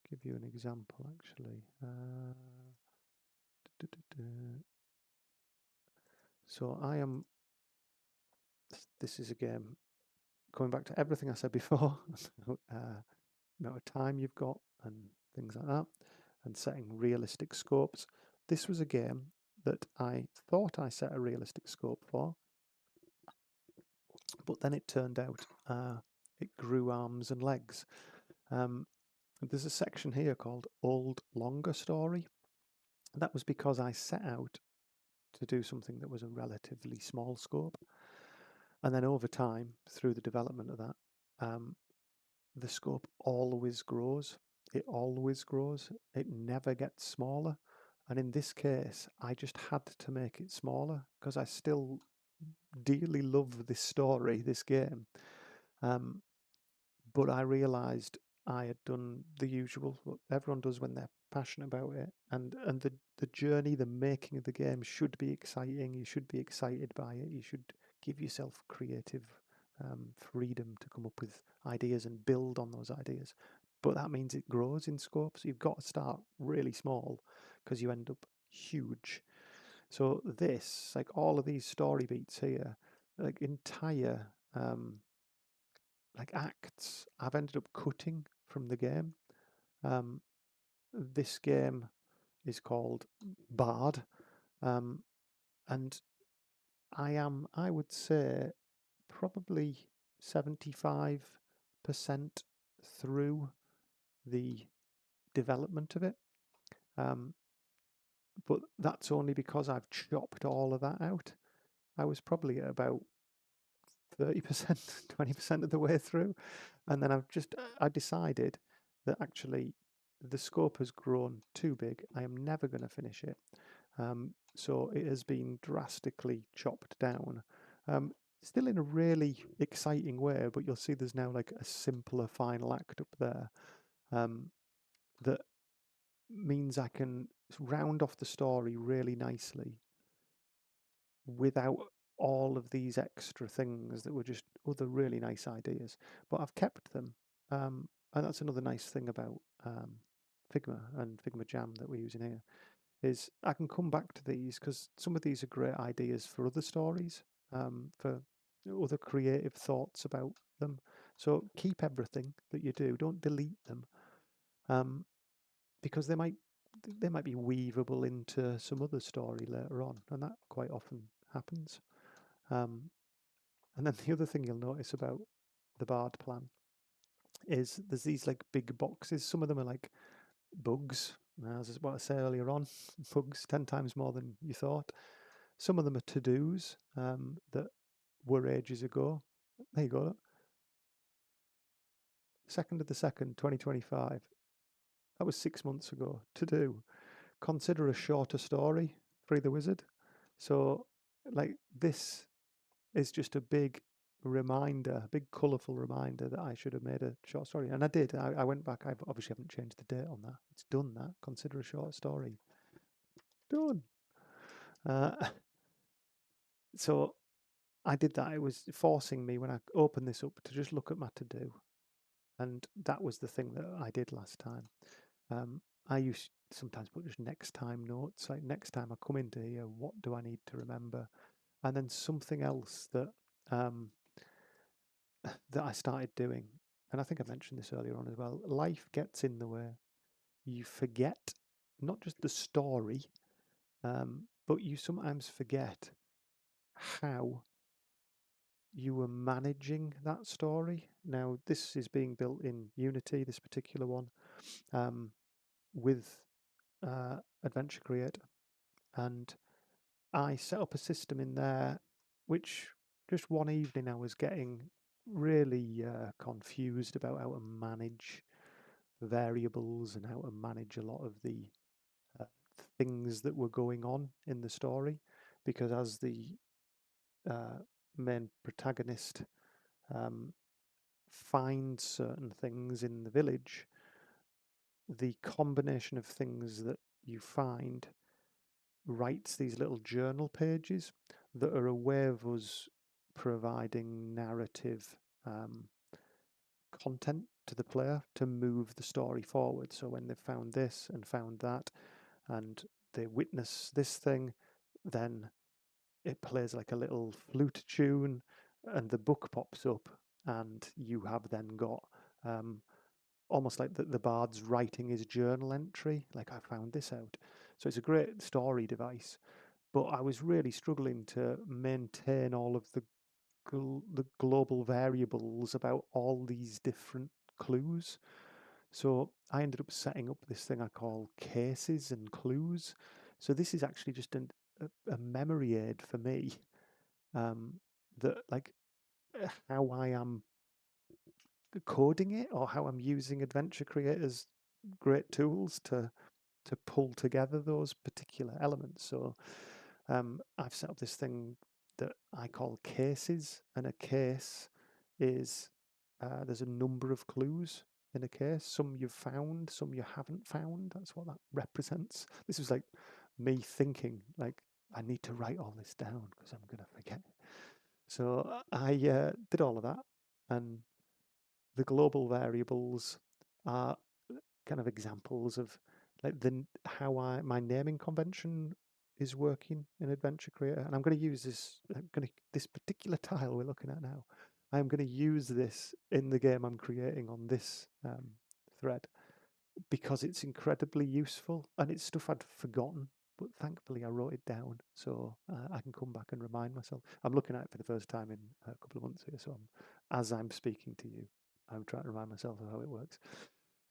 give you an example actually. So this is a game, going back to everything I said before, amount of time you've got and things like that, and setting realistic scopes. This was a game that I thought I set a realistic scope for, but then it turned out it grew arms and legs. There's a section here called Old Longer Story. That was because I set out to do something that was a relatively small scope, and then over time, through the development of that, the scope always grows. It always grows. It never gets smaller. And in this case, I just had to make it smaller because I still dearly love this story, this game. But I realised I had done the usual, what everyone does when they're passionate about it. And the journey, the making of the game should be exciting. You should be excited by it. You should give yourself creative freedom to come up with ideas and build on those ideas. But that means it grows in scope. So you've got to start really small because you end up huge. So this, like all of these story beats here, like entire like acts, I've ended up cutting from the game. This game is called Bard, and I would say, probably 75% through the development of it. But that's only because I've chopped all of that out. I was probably at about 30%, 20% of the way through. And then I decided that actually the scope has grown too big. I am never going to finish it. So it has been drastically chopped down. Still in a really exciting way, but you'll see there's now like a simpler final act up there that means I can round off the story really nicely without all of these extra things that were just other really nice ideas. But I've kept them. And that's another nice thing about Figma and Figma Jam that we're using here, is I can come back to these because some of these are great ideas for other stories, for other creative thoughts about them. So keep everything that you do. Don't delete them, because they might be weavable into some other story later on, and that quite often happens. And then the other thing you'll notice about the Bard plan is there's these like big boxes. Some of them are like bugs, as what I said earlier on, bugs 10 times more than you thought. Some of them are to-dos that were ages ago. There you go. 2nd of the 2nd, 2025. That was 6 months ago. To do. Consider a shorter story, Free the Wizard. So, like, this is just a big reminder, a big colourful reminder that I should have made a short story. And I did. I went back. I obviously haven't changed the date on that. It's done that. Consider a short story. Done. So I did that. It was forcing me when I opened this up to just look at my to-do. And that was the thing that I did last time. I used to sometimes put just next time notes, like next time I come into here, what do I need to remember? And then something else that that I started doing, and I think I mentioned this earlier on as well, life gets in the way. You forget not just the story, but you sometimes forget how you were managing that story. Now, this is being built in Unity, this particular one, with Adventure Creator. And I set up a system in there which just one evening I was getting really confused about how to manage variables and how to manage a lot of the things that were going on in the story, because as the main protagonist finds certain things in the village, the combination of things that you find writes these little journal pages that are a way of us providing narrative content to the player to move the story forward. So when they've found this and found that, and they witness this thing, then it plays like a little flute tune, and the book pops up, and you have then got almost like the bard's writing his journal entry, like I found this out. So it's a great story device, but I was really struggling to maintain all of the global variables about all these different clues. So I ended up setting up this thing I call cases and clues. So this is actually just a memory aid for me, that like how I am coding it, or how I'm using Adventure Creator's great tools to pull together those particular elements. So I've set up this thing that I call cases, and a case is there's a number of clues in a case. Some you've found, some you haven't found. That's what that represents. This was like me thinking, like, I need to write all this down because I'm going to forget it. So I did all of that, and the global variables are kind of examples of like how my naming convention is working in Adventure Creator. And I'm going to use this particular tile we're looking at now. I'm going to use this in the game I'm creating on this thread, because it's incredibly useful, and it's stuff I'd forgotten, but thankfully I wrote it down, so I can come back and remind myself. I'm looking at it for the first time in a couple of months here, so as I'm speaking to you, I'm trying to remind myself of how it works.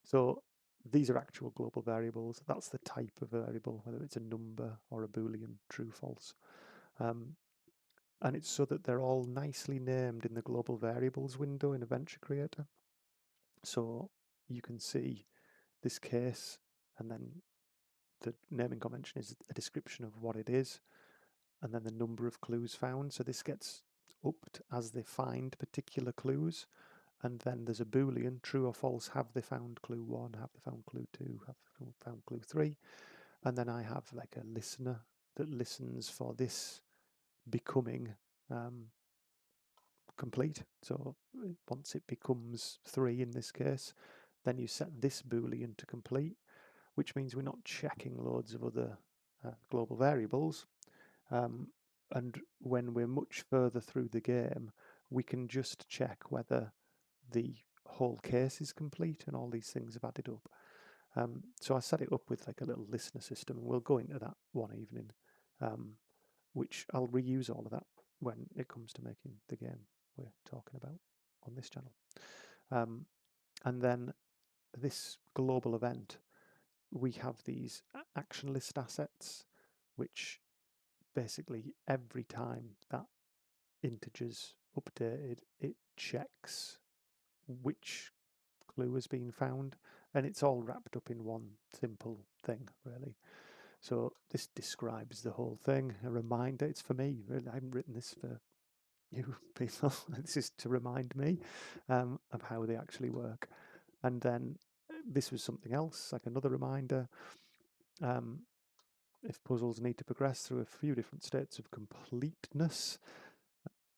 So these are actual global variables. That's the type of variable, whether it's a number or a Boolean, true, false. And it's so that they're all nicely named in the global variables window in Adventure Creator. So you can see this case, and then the naming convention is a description of what it is, and then the number of clues found. So this gets upped as they find particular clues, and then there's a Boolean, true or false, have they found clue 1, have they found clue 2, have they found clue 3, and then I have like a listener that listens for this becoming complete. So once it becomes 3 in this case, then you set this Boolean to complete, which means we're not checking loads of other global variables. And when we're much further through the game, we can just check whether the whole case is complete and all these things have added up. So I set it up with like a little listener system, and we'll go into that one evening, which I'll reuse all of that when it comes to making the game we're talking about on this channel. And then this global event, we have these action list assets, which basically every time that integer's updated, it checks which clue has been found, and it's all wrapped up in one simple thing, really. So this describes the whole thing. A reminder, it's for me, really. I haven't written this for you people. This is to remind me of how they actually work. And then this was something else, like another reminder. If puzzles need to progress through a few different states of completeness,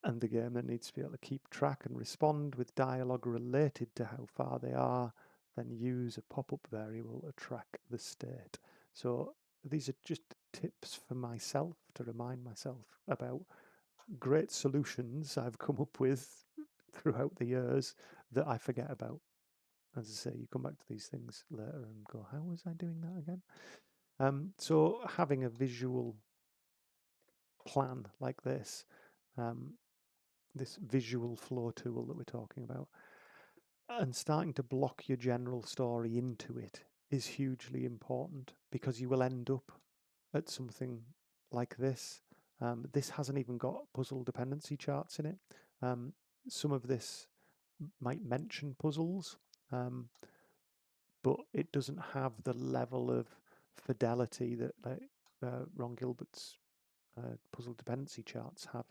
and the game then needs to be able to keep track and respond with dialogue related to how far they are, then use a pop-up variable to track the state. So these are just tips for myself to remind myself about great solutions I've come up with throughout the years that I forget about. As I say, you come back to these things later and go, how was I doing that again? So having a visual plan like this, this visual flow tool that we're talking about, and starting to block your general story into it is hugely important, because you will end up at something like this. This hasn't even got puzzle dependency charts in it. Some of this might mention puzzles, but it doesn't have the level of fidelity that Ron Gilbert's puzzle dependency charts have.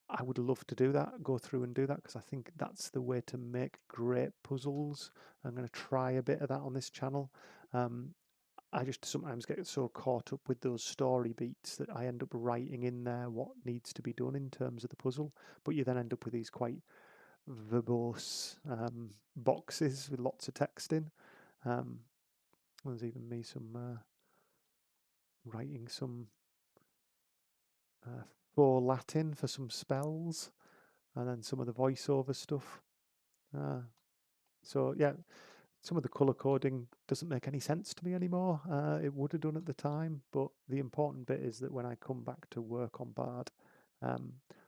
I would love to do that, go through and do that, because I think that's the way to make great puzzles. I'm going to try a bit of that on this channel. I just sometimes get so caught up with those story beats that I end up writing in there what needs to be done in terms of the puzzle, but you then end up with these quite verbose boxes with lots of text in. There's even me some writing some for Latin for some spells, and then some of the voiceover stuff. So yeah, some of the color coding doesn't make any sense to me anymore. It would have done at the time, but the important bit is that when I come back to work on Bard,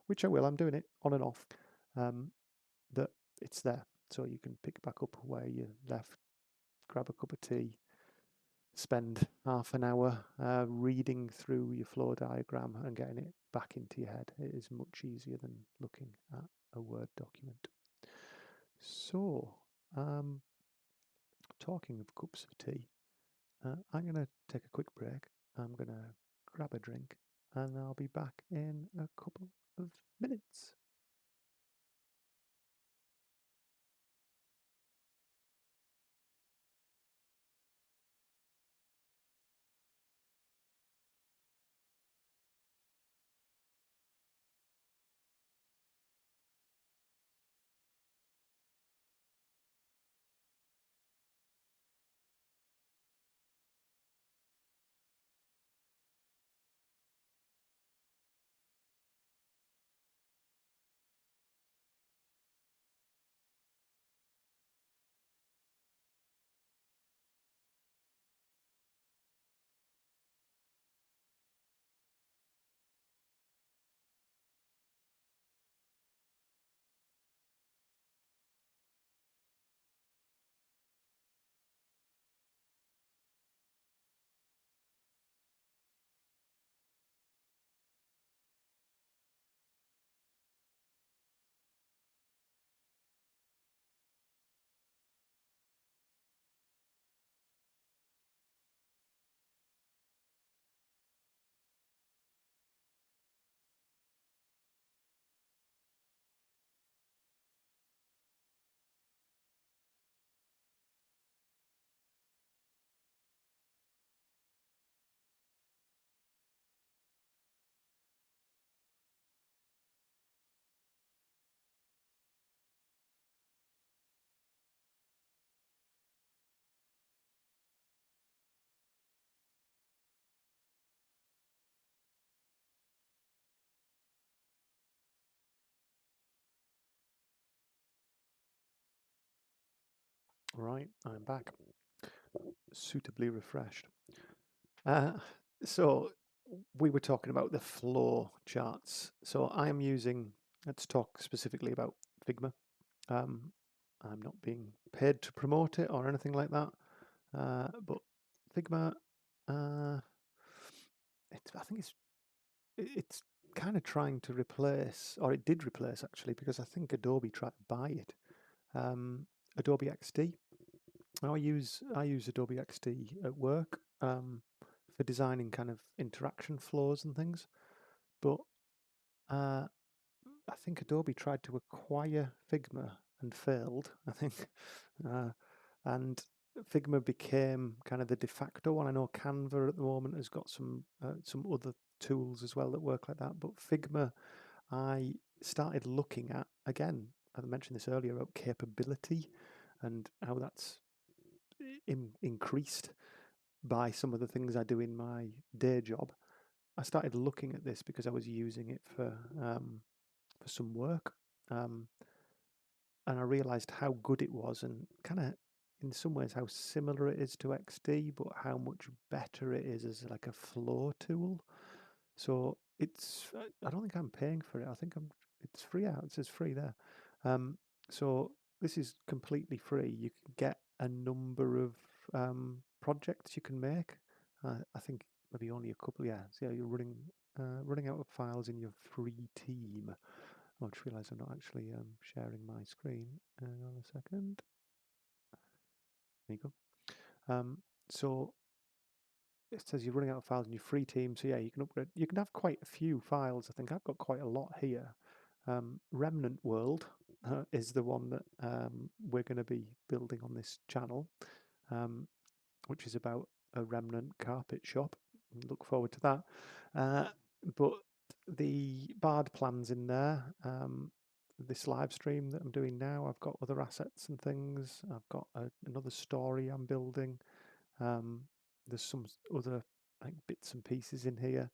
which I will, I'm doing it on and off, that it's there. So you can pick back up where you left, grab a cup of tea, spend half an hour reading through your flow diagram and getting it back into your head. It is much easier than looking at a Word document. So, talking of cups of tea, I'm going to take a quick break. I'm going to grab a drink and I'll be back in a couple of minutes. Right, I'm back, suitably refreshed. So we were talking about the flow charts. So I am using, let's talk specifically about Figma. I'm not being paid to promote it or anything like that, but Figma, I think it's kind of trying to replace, or it did replace actually, because I think Adobe tried to buy it. Adobe XD. I use Adobe XD at work for designing kind of interaction flows and things, but I think Adobe tried to acquire Figma and failed, I think. Uh, and Figma became kind of the de facto one. I know Canva at the moment has got some other tools as well that work like that, but Figma I started looking at, again, I mentioned this earlier about capability and how that's increased by some of the things I do in my day job. I started looking at this because I was using it for some work, and I realised how good it was, and kind of in some ways how similar it is to XD, but how much better it is as like a flow tool. So it's I don't think I'm paying for it. I think it's free out. It says free there. So this is completely free. You can get a number of projects you can make. I think maybe only a couple. Yeah. So you're running out of files in your free team. I just realised I'm not actually sharing my screen. Hang on a second. There you go. So it says you're running out of files in your free team. So yeah, you can upgrade. You can have quite a few files. I think I've got quite a lot here. Remnant World is the one that we're going to be building on this channel, which is about a remnant carpet shop. Look forward to that. But the Bard plans in there. This live stream that I'm doing now, I've got other assets and things. I've got another story I'm building. There's some other like bits and pieces in here.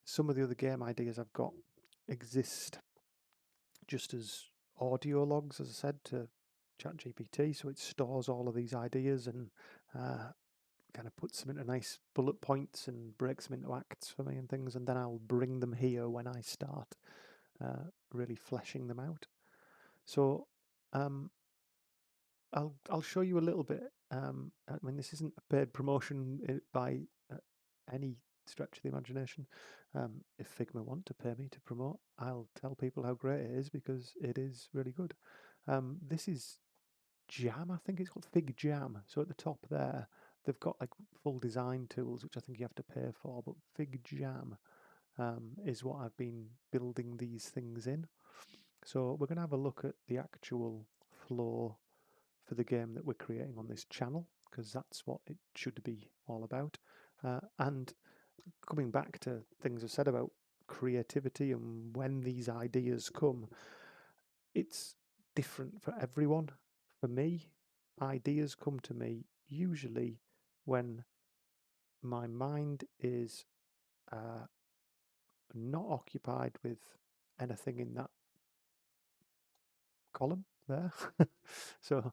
Some of the other game ideas I've got exist just as audio logs, as I said, to ChatGPT. So it stores all of these ideas and kind of puts them into nice bullet points and breaks them into acts for me and things. And then I'll bring them here when I start really fleshing them out. So I'll show you a little bit. I mean, this isn't a paid promotion by any stretch of the imagination. If Figma want to pay me to promote, I'll tell people how great it is because it is really good. This is Jam, I think it's called Fig Jam. So at the top there, they've got like full design tools, which I think you have to pay for. But Fig Jam is what I've been building these things in. So we're going to have a look at the actual flow for the game that we're creating on this channel, because that's what it should be all about. And coming back to things I've said about creativity and when these ideas come, it's different for everyone. For me, ideas come to me usually when my mind is not occupied with anything in that column there. So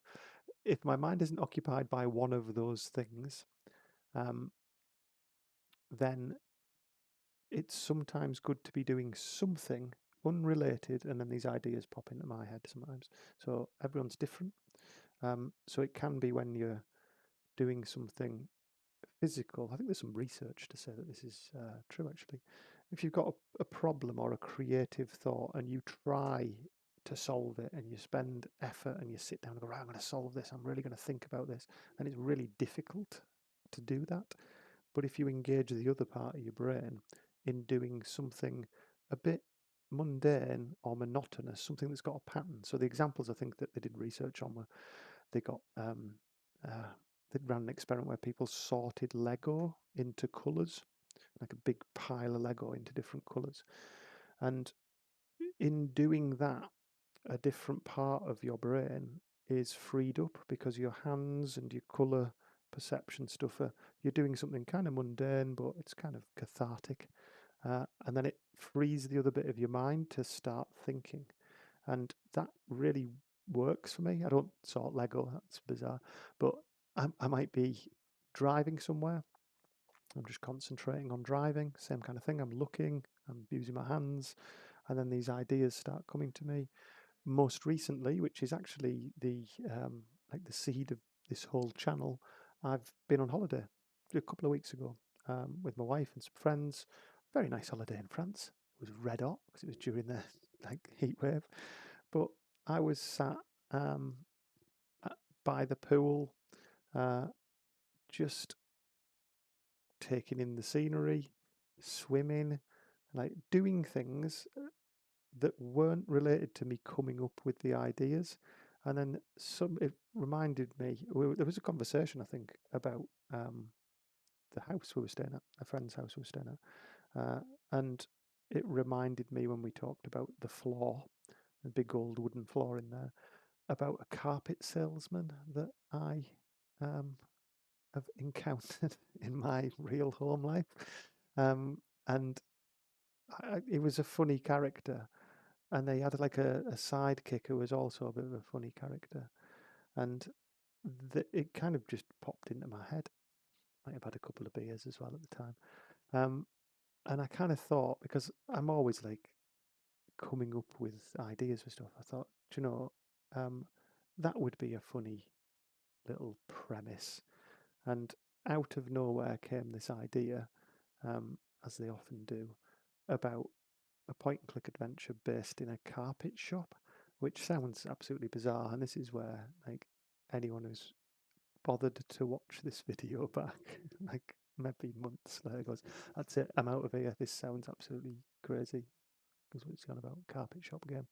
if my mind isn't occupied by one of those things, then it's sometimes good to be doing something unrelated, and then these ideas pop into my head sometimes. So everyone's different. So it can be when you're doing something physical. I think there's some research to say that this is true, actually. If you've got a problem or a creative thought and you try to solve it and you spend effort and you sit down and go, right, I'm going to solve this, I'm really going to think about this, and it's really difficult to do that. But if you engage the other part of your brain in doing something a bit mundane or monotonous, something that's got a pattern. So the examples I think that they did research on were they got they ran an experiment where people sorted Lego into colours, like a big pile of Lego into different colours. And in doing that, a different part of your brain is freed up because your hands and your colour perception stuff you're doing something kind of mundane, but it's kind of cathartic. And then it frees the other bit of your mind to start thinking. And that really works for me. I don't sort Lego, that's bizarre. But I might be driving somewhere. I'm just concentrating on driving, same kind of thing. I'm looking, I'm using my hands, and then these ideas start coming to me. Most recently, which is actually the like the seed of this whole channel, I've been on holiday a couple of weeks ago with my wife and some friends. Very nice holiday in France. It was red hot because it was during the like heat wave, but I was sat by the pool, just taking in the scenery, swimming, like doing things that weren't related to me coming up with the ideas. And then it reminded me, there was a conversation, I think, about the house we were staying at, a friend's house we were staying at. And it reminded me when we talked about the floor, the big old wooden floor in there, about a carpet salesman that I have encountered in my real home life. And it was a funny character. And they had like a sidekick who was also a bit of a funny character. And it kind of just popped into my head. Might have had a couple of beers as well at the time. And I kind of thought, because I'm always like coming up with ideas for stuff, I thought, do you know, that would be a funny little premise. And out of nowhere came this idea, as they often do, about a point and click adventure based in a carpet shop, which sounds absolutely bizarre. And this is where like anyone who's bothered to watch this video back, like maybe months later, goes, "That's it, I'm out of here. This sounds absolutely crazy." Because it's gone about carpet shop game.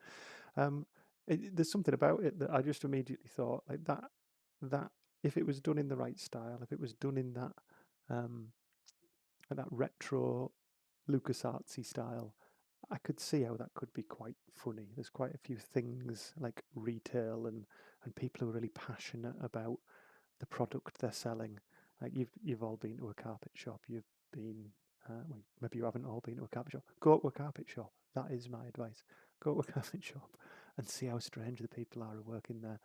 There's something about it that I just immediately thought like that if it was done in the right style, if it was done in that retro LucasArtsy style, I could see how that could be quite funny. There's quite a few things like retail and people who are really passionate about the product they're selling. Like you've all been to a carpet shop. You've been well, maybe you haven't all been to a carpet shop. Go to a carpet shop. That is my advice. Go to a carpet shop and see how strange the people are who work in there.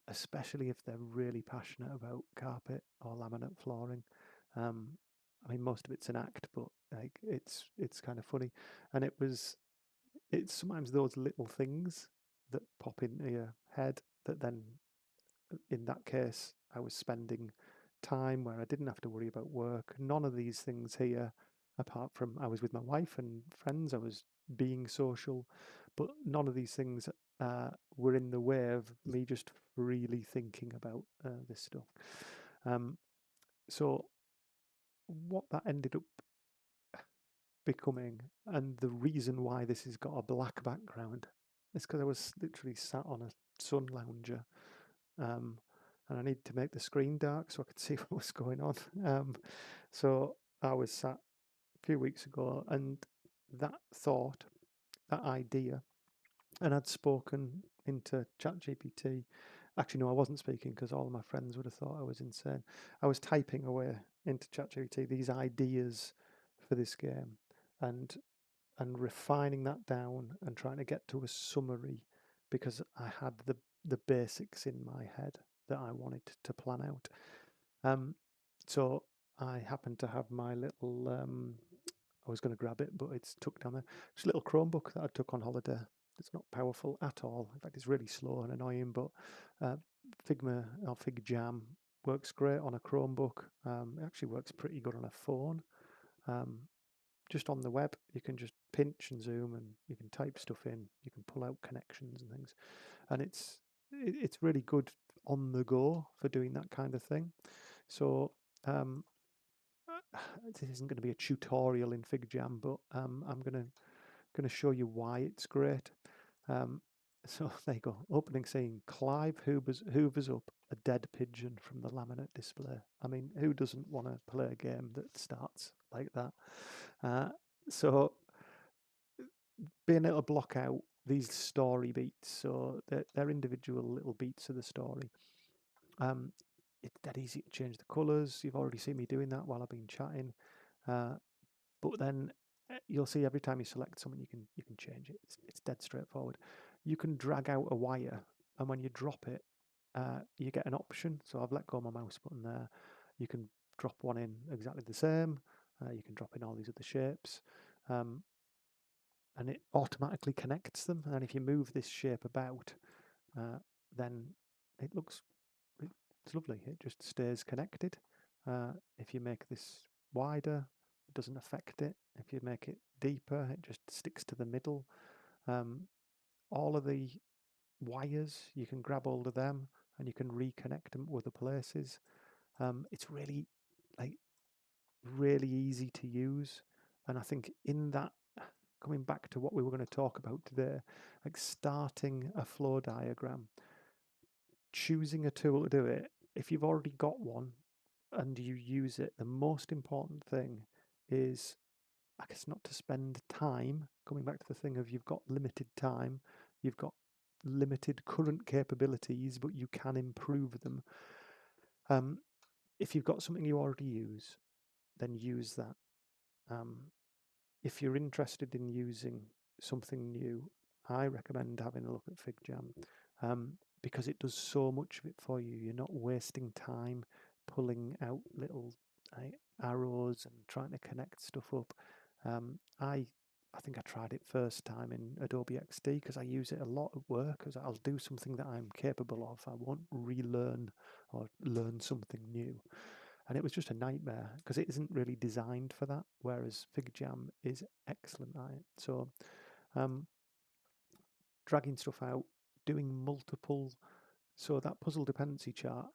Especially if they're really passionate about carpet or laminate flooring. I mean, most of it's an act, but like it's kind of funny, and it's sometimes those little things that pop into your head that then, in that case, I was spending time where I didn't have to worry about work. None of these things here, apart from I was with my wife and friends, I was being social, but none of these things were in the way of me just really thinking about this stuff. So what that ended up becoming, and the reason why this has got a black background, is because I was literally sat on a sun lounger, and I needed to make the screen dark so I could see what was going on. So I was sat a few weeks ago, and that thought, that idea, and I'd spoken into ChatGPT. Actually, no, I wasn't speaking because all of my friends would have thought I was insane. I was typing away into ChatGPT these ideas for this game, and refining that down and trying to get to a summary because I had the basics in my head that I wanted to plan out. So I happened to have my little. I was going to grab it, but it's tucked down there. Just a little Chromebook that I took on holiday. It's not powerful at all. In fact, it's really slow and annoying. But Figma or FigJam works great on a Chromebook. It actually works pretty good on a phone. Just on the web, you can just pinch and zoom, and you can type stuff in. You can pull out connections and things, and it's really good on the go for doing that kind of thing. So this isn't going to be a tutorial in FigJam, but I'm going to show you why it's great. So there you go. Opening scene: Clive hoovers up a dead pigeon from the laminate display. I mean, who doesn't want to play a game that starts like that? So being able to block out these story beats, so they're individual little beats of the story. It's dead easy to change the colours. You've already seen me doing that while I've been chatting. But then you'll see every time you select something, you can change it. It's dead straightforward. You can drag out a wire, and when you drop it, you get an option. So I've let go of my mouse button there. You can drop one in exactly the same. You can drop in all these other shapes. And it automatically connects them. And if you move this shape about, then it looks, it's lovely. It just stays connected. If you make this wider, it doesn't affect it. If you make it deeper, it just sticks to the middle. All of the wires, you can grab hold of them and you can reconnect them with other places. It's really, like, really easy to use. And I think in that, coming back to what we were going to talk about today, like starting a flow diagram, choosing a tool to do it, if you've already got one and you use it, the most important thing is, I guess, not to spend time, coming back to the thing of you've got limited time, you've got limited current capabilities, but you can improve them. If you've got something you already use, then use that. If you're interested in using something new, I recommend having a look at FigJam, because it does so much of it for you. You're not wasting time pulling out little arrows and trying to connect stuff up. I think I tried it first time in Adobe XD because I use it a lot at work, because I'll do something that I'm capable of. I won't relearn or learn something new. And it was just a nightmare because it isn't really designed for that, whereas FigJam is excellent at it. So dragging stuff out, doing multiple, so that puzzle dependency chart,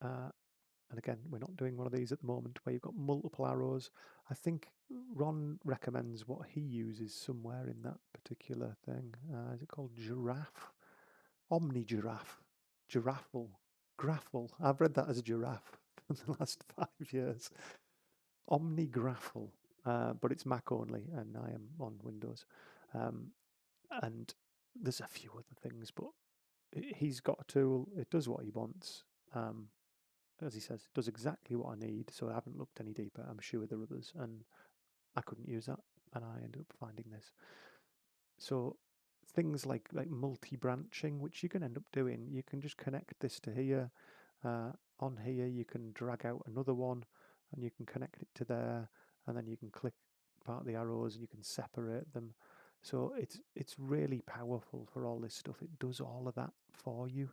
and again, we're not doing one of these at the moment, where you've got multiple arrows. I think Ron recommends what he uses somewhere in that particular thing. Is it called giraffe? Omni-giraffe. Giraffle. Graffle. I've read that as a giraffe for the last 5 years. Omnigraffle, but it's Mac only, and I am on Windows. And there's a few other things, but he's got a tool. It does what he wants. as he says, it does exactly what I need. So I haven't looked any deeper. I'm sure there are others, and I couldn't use that, and I ended up finding this. So things like multi-branching, which you can end up doing, you can just connect this to here. On here, you can drag out another one, and you can connect it to there, and then you can click part of the arrows, and you can separate them. So it's really powerful for all this stuff. It does all of that for you.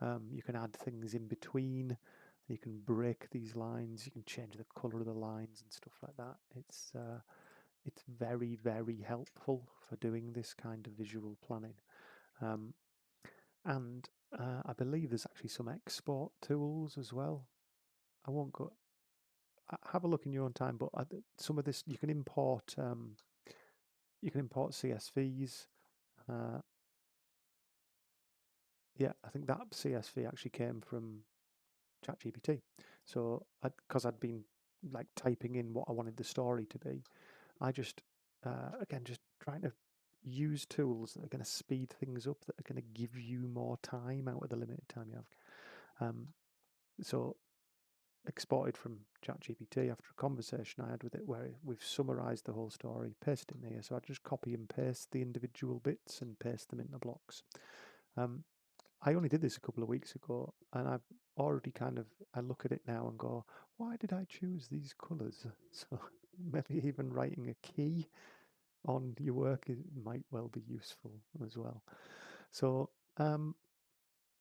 You can add things in between. You can break these lines. You can change the color of the lines and stuff like that. It's very, very helpful for doing this kind of visual planning. And I believe there's actually some export tools as well. I won't go. Have a look in your own time, but some of this you can import. You can import CSVs. Yeah, I think that CSV actually came from ChatGPT. So, because I'd been like typing in what I wanted the story to be, I just again just trying to use tools that are going to speed things up, that are going to give you more time out of the limited time you have. So exported from ChatGPT after a conversation I had with it where we've summarized the whole story, pasted in here. So I just copy and paste the individual bits and paste them into blocks. I only did this a couple of weeks ago, and I've already I look at it now and go, why did I choose these colors? So maybe even writing a key on your work might well be useful as well. So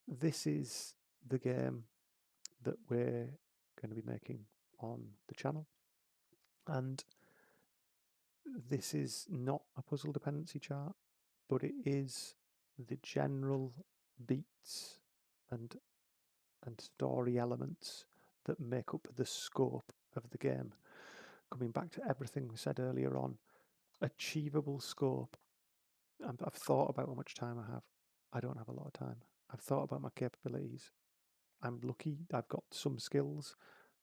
this is the game that we're going to be making on the channel, and this is not a puzzle dependency chart, but it is the general beats and story elements that make up the scope of the game. Coming back to everything we said earlier on, achievable scope. I've thought about how much time I have. I don't have a lot of time. I've thought about my capabilities. I'm lucky I've got some skills,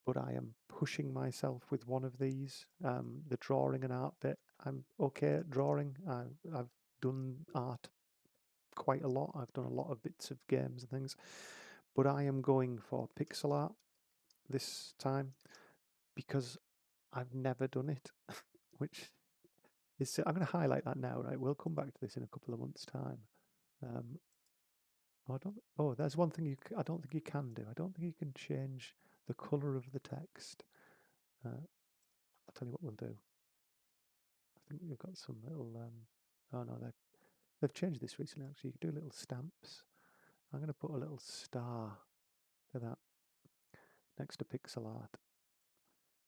but I am pushing myself with one of these. The drawing and art bit, I'm okay at drawing. I've done art quite a lot. I've done a lot of bits of games and things, but I am going for pixel art this time because I've never done it, which is, I'm going to highlight that now, right? We'll come back to this in a couple of months' time. There's one thing I don't think you can do. I don't think you can change the color of the text. I'll tell you what we'll do. I think we've got some little, oh no, they've changed this recently actually. You can do little stamps. I'm going to put a little star for that next to pixel art.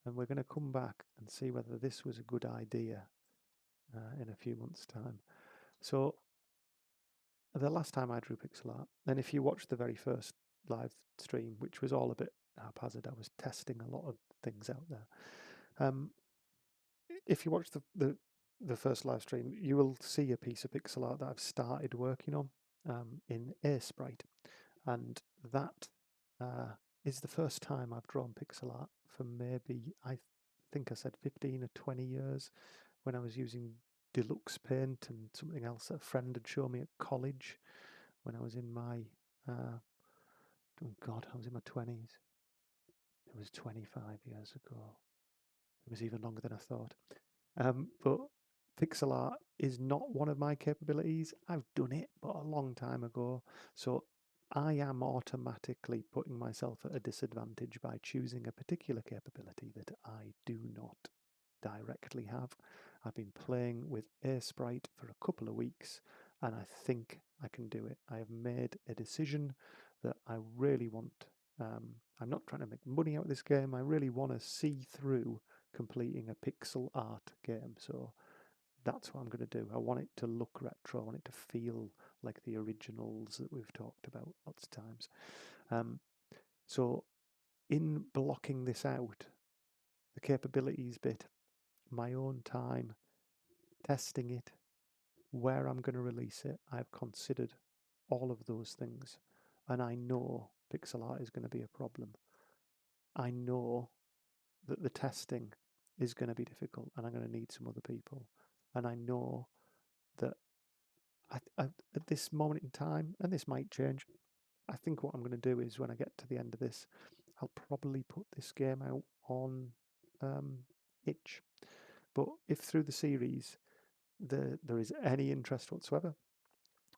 And we're going to come back and see whether this was a good idea in a few months' time. So the last time I drew pixel art, and if you watched the very first live stream, which was all a bit haphazard, I was testing a lot of things out there. If you watch the first live stream, you will see a piece of pixel art that I've started working on in Sprite, and that is the first time I've drawn pixel art for maybe, I think I said 15 or 20 years, when I was using Deluxe Paint and something else that a friend had shown me at college when I was in my, oh God, I was in my 20s. It was 25 years ago. It was even longer than I thought. But pixel art is not one of my capabilities. I've done it, but a long time ago. So I am automatically putting myself at a disadvantage by choosing a particular capability that I do not directly have. I've been playing with Sprite for a couple of weeks, and I think I can do it. I have made a decision that I really want. I'm not trying to make money out of this game. I really want to see through completing a pixel art game. So that's what I'm going to do. I want it to look retro. I want it to feel like the originals that we've talked about lots of times. So in blocking this out, the capabilities bit, my own time, testing it, where I'm going to release it, I've considered all of those things. And I know pixel art is going to be a problem. I know that the testing is going to be difficult and I'm going to need some other people. And I know that at this moment in time, and this might change, I think what I'm going to do is when I get to the end of this, I'll probably put this game out on itch. But if through the series there is any interest whatsoever,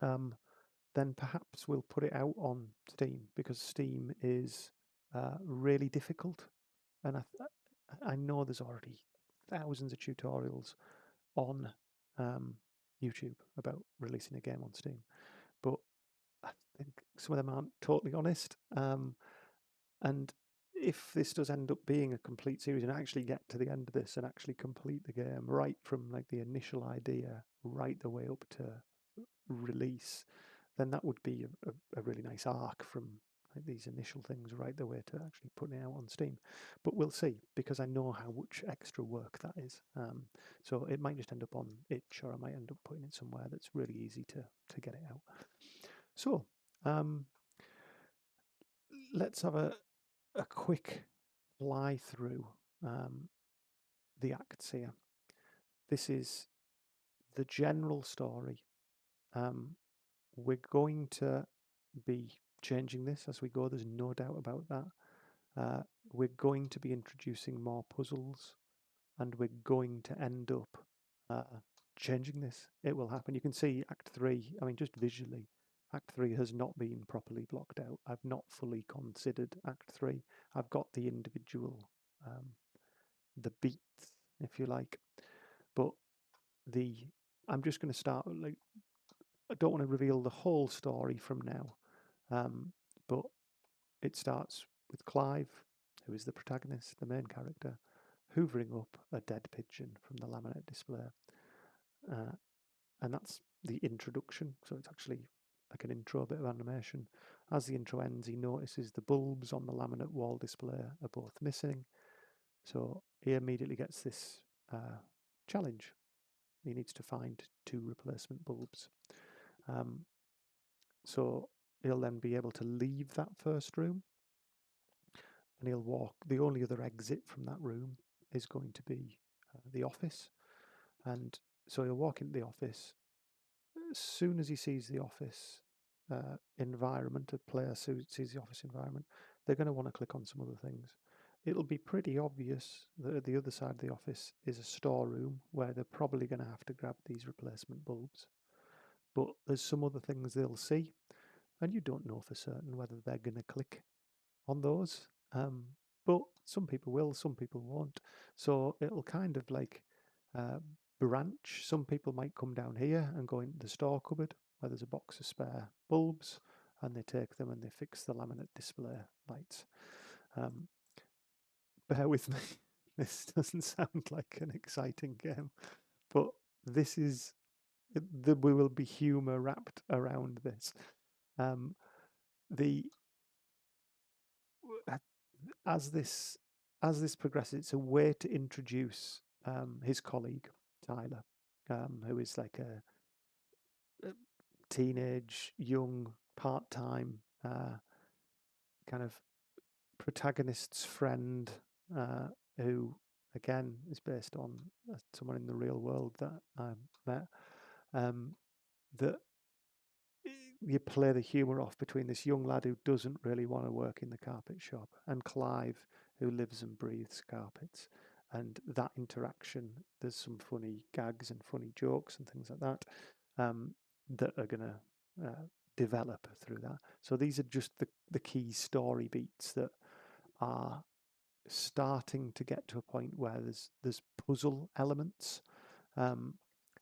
then perhaps we'll put it out on Steam, because Steam is really difficult, and I know there's already thousands of tutorials on YouTube about releasing a game on Steam, but I think some of them aren't totally honest. And if this does end up being a complete series and actually get to the end of this and actually complete the game right from like the initial idea right the way up to release, then that would be a really nice arc from like these initial things right the way to actually putting it out on Steam. But we'll see, because I know how much extra work that is. So it might just end up on itch, or I might end up putting it somewhere that's really easy to get it out. So let's have a quick fly through the acts here. This is the general story. We're going to be changing this as we go, there's no doubt about that. We're going to be introducing more puzzles, and we're going to end up changing this. It will happen. You can see Act 3, I mean, just visually, Act 3 has not been properly blocked out. I've not fully considered Act 3. I've got the individual, the beats, if you like, but I'm just going to start, like, I don't want to reveal the whole story from now, but it starts with Clive, who is the protagonist, the main character, hoovering up a dead pigeon from the laminate display. And that's the introduction. So it's actually like an intro bit of animation. As the intro ends, he notices the bulbs on the laminate wall display are both missing. So he immediately gets this challenge. He needs to find 2 replacement bulbs. So he'll then be able to leave that first room, and he'll walk. The only other exit from that room is going to be the office. And so he'll walk into the office. As soon as he sees the office environment, a player sees the office environment, they're going to want to click on some other things. It'll be pretty obvious that at the other side of the office is a storeroom where they're probably going to have to grab these replacement bulbs. But there's some other things they'll see, and you don't know for certain whether they're going to click on those. But some people will, some people won't. So it'll kind of like branch. Some people might come down here and go into the store cupboard where there's a box of spare bulbs, and they take them and they fix the laminate display lights. Bear with me. This doesn't sound like an exciting game, but this is, there will be humour wrapped around this. The as this progresses, it's a way to introduce his colleague Tyler, who is like a teenage, young, part-time kind of protagonist's friend, who again is based on someone in the real world that I met. That you play the humour off between this young lad who doesn't really want to work in the carpet shop and Clive, who lives and breathes carpets. And that interaction, there's some funny gags and funny jokes and things like that that are going to develop through that. So these are just the key story beats that are starting to get to a point where there's puzzle elements.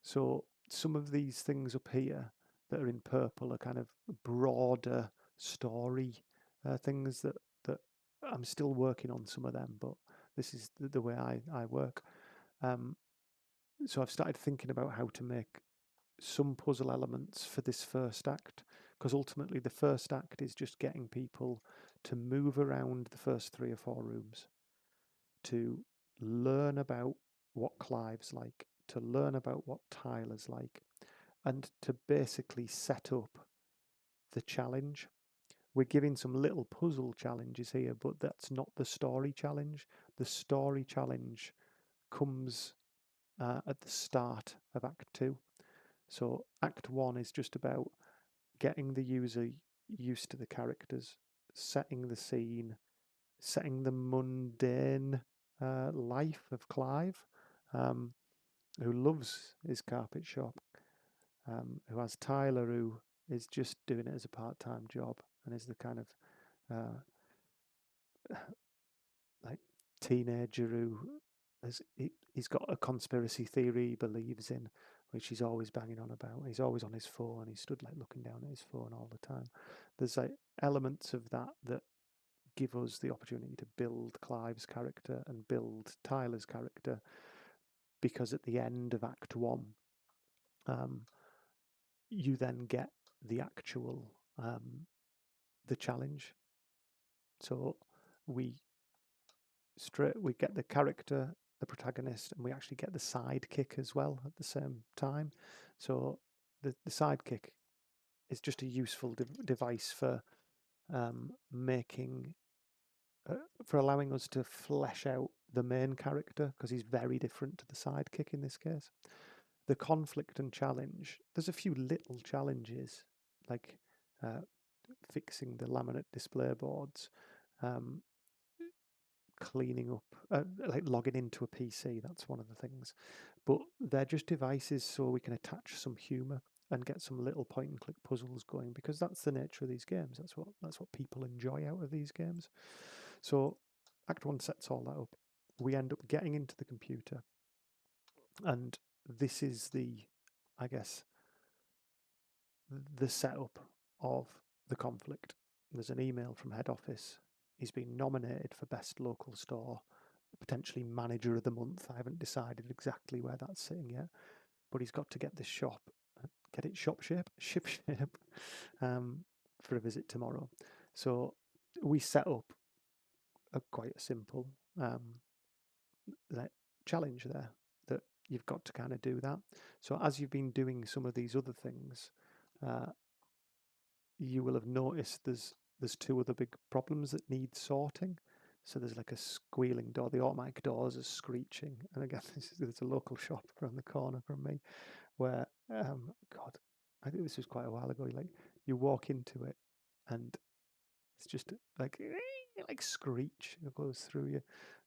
So some of these things up here that are in purple are kind of broader story things that I'm still working on some of them, but this is the way I work. So I've started thinking about how to make some puzzle elements for this first act, because ultimately the first act is just getting people to move around the first 3 or 4 rooms, to learn about what Clive's like, to learn about what Tyler's like, and to basically set up the challenge. We're giving some little puzzle challenges here, but that's not the story challenge. The story challenge comes at the start of Act 2. So Act 1 is just about getting the user used to the characters, setting the scene, setting the mundane life of Clive, who loves his carpet shop, who has Tyler, who is just doing it as a part-time job and is the kind of like teenager who he's got a conspiracy theory he believes in, which he's always banging on about. He's always on his phone. He stood like looking down at his phone all the time. There's like elements of that give us the opportunity to build Clive's character and build Tyler's character, because at the end of Act One, you then get the actual the challenge. So we get the character, the protagonist, and we actually get the sidekick as well at the same time. So the sidekick is just a useful device for making for allowing us to flesh out the main character, because he's very different to the sidekick in this case. The conflict and challenge, there's a few little challenges like fixing the laminate display boards, cleaning up, like logging into a PC. That's one of the things, but they're just devices so we can attach some humor and get some little point and click puzzles going, because that's the nature of these games. That's what people enjoy out of these games. So Act One sets all that up. We end up getting into the computer, and this is I guess, the setup of the conflict. There's an email from head office. He's been nominated for best local store, potentially manager of the month. I haven't decided exactly where that's sitting yet, but he's got to get this shop, get it ship shape, for a visit tomorrow. So we set up quite a simple challenge there, that you've got to kind of do that. So as you've been doing some of these other things, you will have noticed there's two other big problems that need sorting. So there's like a squealing door. The automatic doors are screeching, and again, there's a local shop around the corner from me where, God, I think this was quite a while ago. Like you walk into it, and it's just like screech that goes through you.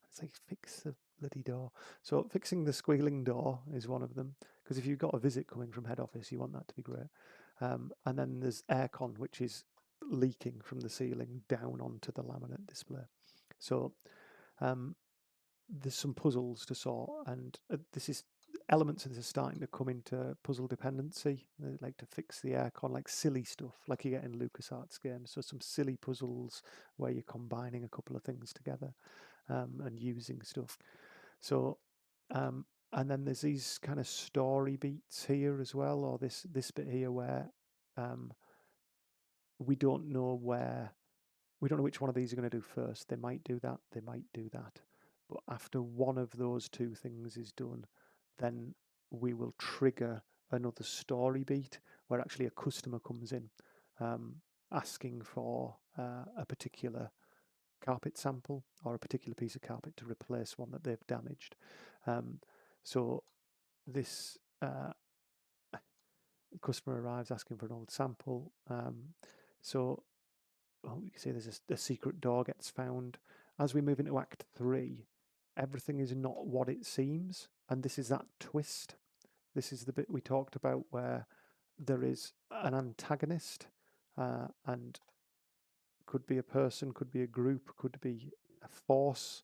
It's like, fix the bloody door. So fixing the squealing door is one of them, because if you've got a visit coming from head office, you want that to be great. And then there's aircon, which is leaking from the ceiling down onto the laminate display. So there's some puzzles to sort, and elements of this are starting to come into puzzle dependency. They like to fix the aircon, like silly stuff, like you get in LucasArts games. So some silly puzzles where you're combining a couple of things together and using stuff. So, and then there's these kind of story beats here as well, or this bit here where we don't know which one of these are going to do first. They might do that, they might do that. But after one of those two things is done, then we will trigger another story beat where actually a customer comes in asking for a particular carpet sample or a particular piece of carpet to replace one that they've damaged. So this customer arrives asking for an old sample. So you can see there's a secret door gets found. As we move into Act 3, everything is not what it seems, and this is that twist. This is the bit we talked about where there is an antagonist, and could be a person, could be a group, could be a force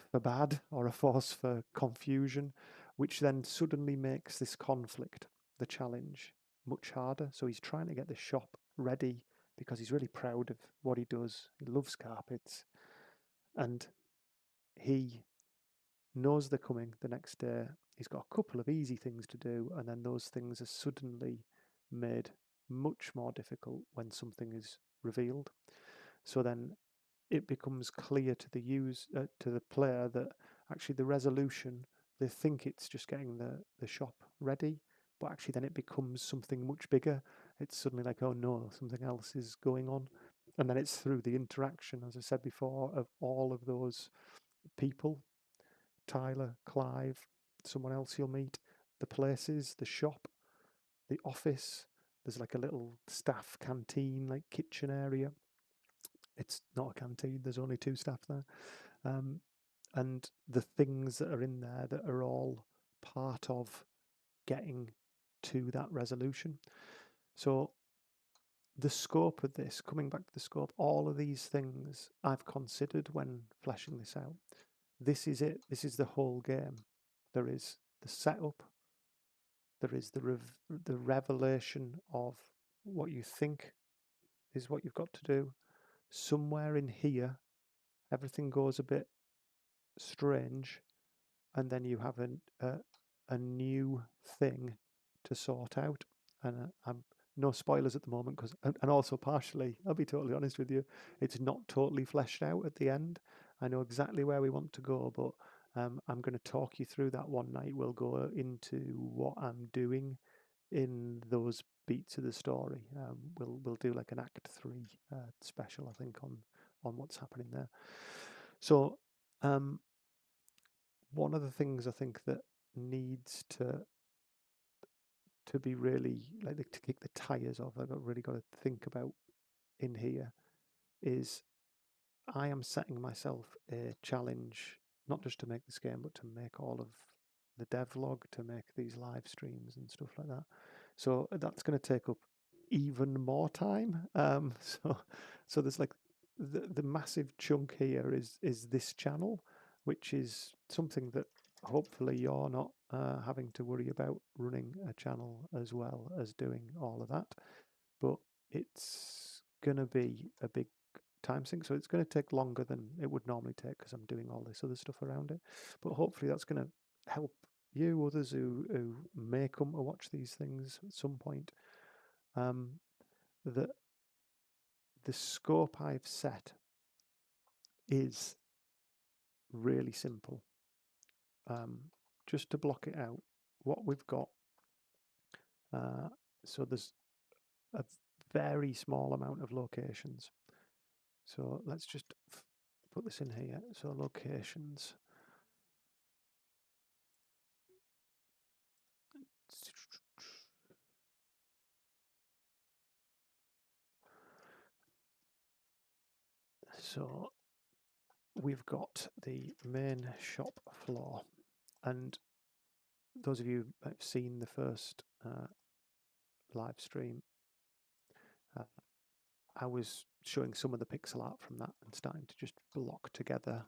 for bad or a force for confusion, which then suddenly makes this conflict, the challenge, much harder. So he's trying to get the shop ready because he's really proud of what he does. He loves carpets, and he knows they're coming the next day. He's got a couple of easy things to do, and then those things are suddenly made much more difficult when something is revealed. So then it becomes clear to the player that actually the resolution, they think it's just getting the shop ready, but actually then it becomes something much bigger. It's suddenly like, oh no, something else is going on. And then it's through the interaction, as I said before, of all of those people, Tyler, Clive, someone else you'll meet, the places, the shop, the office. There's like a little staff canteen, like kitchen area. it's not a canteen. There's only 2 staff there. And the things that are in there that are all part of getting to that resolution. So the scope of this, coming back to the scope, all of these things I've considered when fleshing this out. This is it. This is the whole game. There is the setup. There is the revelation of what you think is what you've got to do. Somewhere in here, everything goes a bit strange, and then you have a new thing to sort out. And I'm no spoilers at the moment, because and also partially, I'll be totally honest with you, it's not totally fleshed out at the end. I know exactly where we want to go, but I'm going to talk you through that one night. We'll go into what I'm doing in those beats of the story. We'll do like an Act 3 special, I think, on what's happening there. So one of the things I think that needs to be really, like, to kick the tires off, I've really got to think about in here, is I am setting myself a challenge, not just to make this game, but to make all of the devlog, to make these live streams and stuff like that. So that's going to take up even more time. So there's like the massive chunk here is this channel, which is something that hopefully you're not having to worry about running a channel as well as doing all of that. But it's going to be a big time sink, so it's going to take longer than it would normally take because I'm doing all this other stuff around it. But hopefully that's going to help you, others who may come to watch these things at some point, that the scope I've set is really simple. Just to block it out, what we've got, so there's a very small amount of locations. So let's just put this in here. So locations. So we've got the main shop floor, and those of you that have seen the first live stream, I was showing some of the pixel art from that and starting to just block together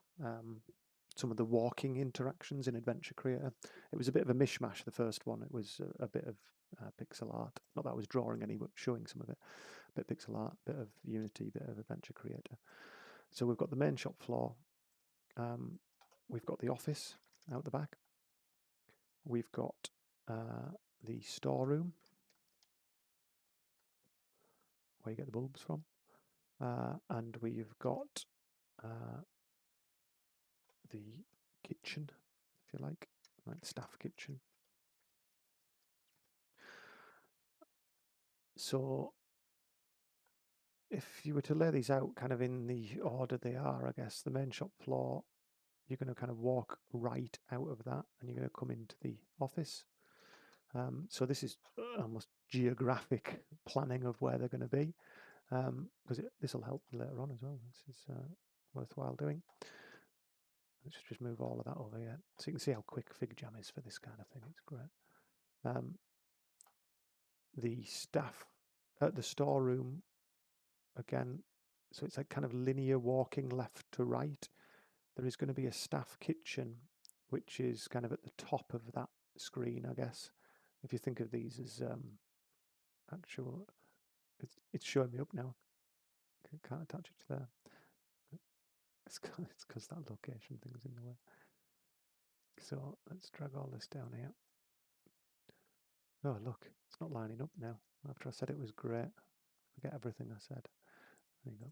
some of the walking interactions in Adventure Creator. It was a bit of a mishmash, the first one. It was a bit of pixel art. Not that I was drawing any, but showing some of it. A bit of pixel art, a bit of Unity, a bit of Adventure Creator. So we've got the main shop floor. We've got the office out the back. We've got the storeroom, where you get the bulbs from. And we've got the kitchen, if you like staff kitchen. So if you were to lay these out kind of in the order they are, I guess the main shop floor, you're going to kind of walk right out of that and you're going to come into the office. So this is almost geographic planning of where they're going to be, because this will help later on as well. This is worthwhile doing. Let's just move all of that over here so you can see how quick FigJam is for this kind of thing. It's great. The staff at the storeroom, again, so it's like kind of linear walking left to right. There is going to be a staff kitchen, which is kind of at the top of that screen, I guess. If you think of these as actual, it's showing me up now. Can't attach it to there. It's because that location thing's in the way. So let's drag all this down here. Oh, look, it's not lining up now. After I said it was great, forget everything I said. There you go.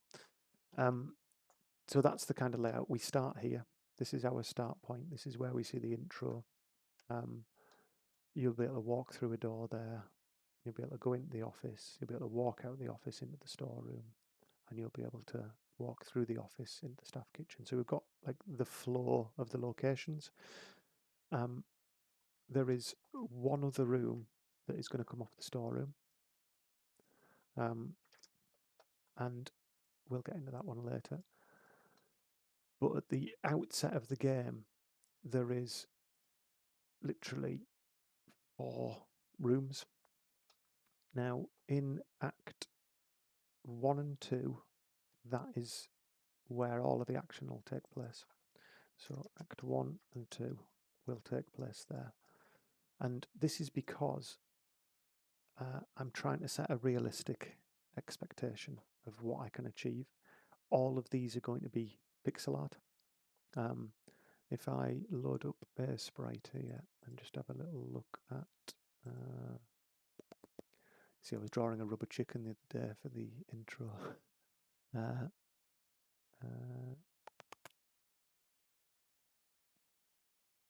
So that's the kind of layout. We start here. This is our start point. This is where we see the intro. You'll be able to walk through a door there. You'll be able to go into the office. You'll be able to walk out the office into the storeroom. And you'll be able to walk through the office into the staff kitchen. So we've got like the flow of the locations. There is one other room that is going to come off the storeroom. And we'll get into that one later. But at the outset of the game, there is literally 4 rooms. Now, in Act 1 and 2, that is where all of the action will take place. So Act 1 and 2 will take place there. And this is because I'm trying to set a realistic expectation of what I can achieve. All of these are going to be pixel art. If I load up a sprite here and just have a little look at, see, I was drawing a rubber chicken the other day for the intro.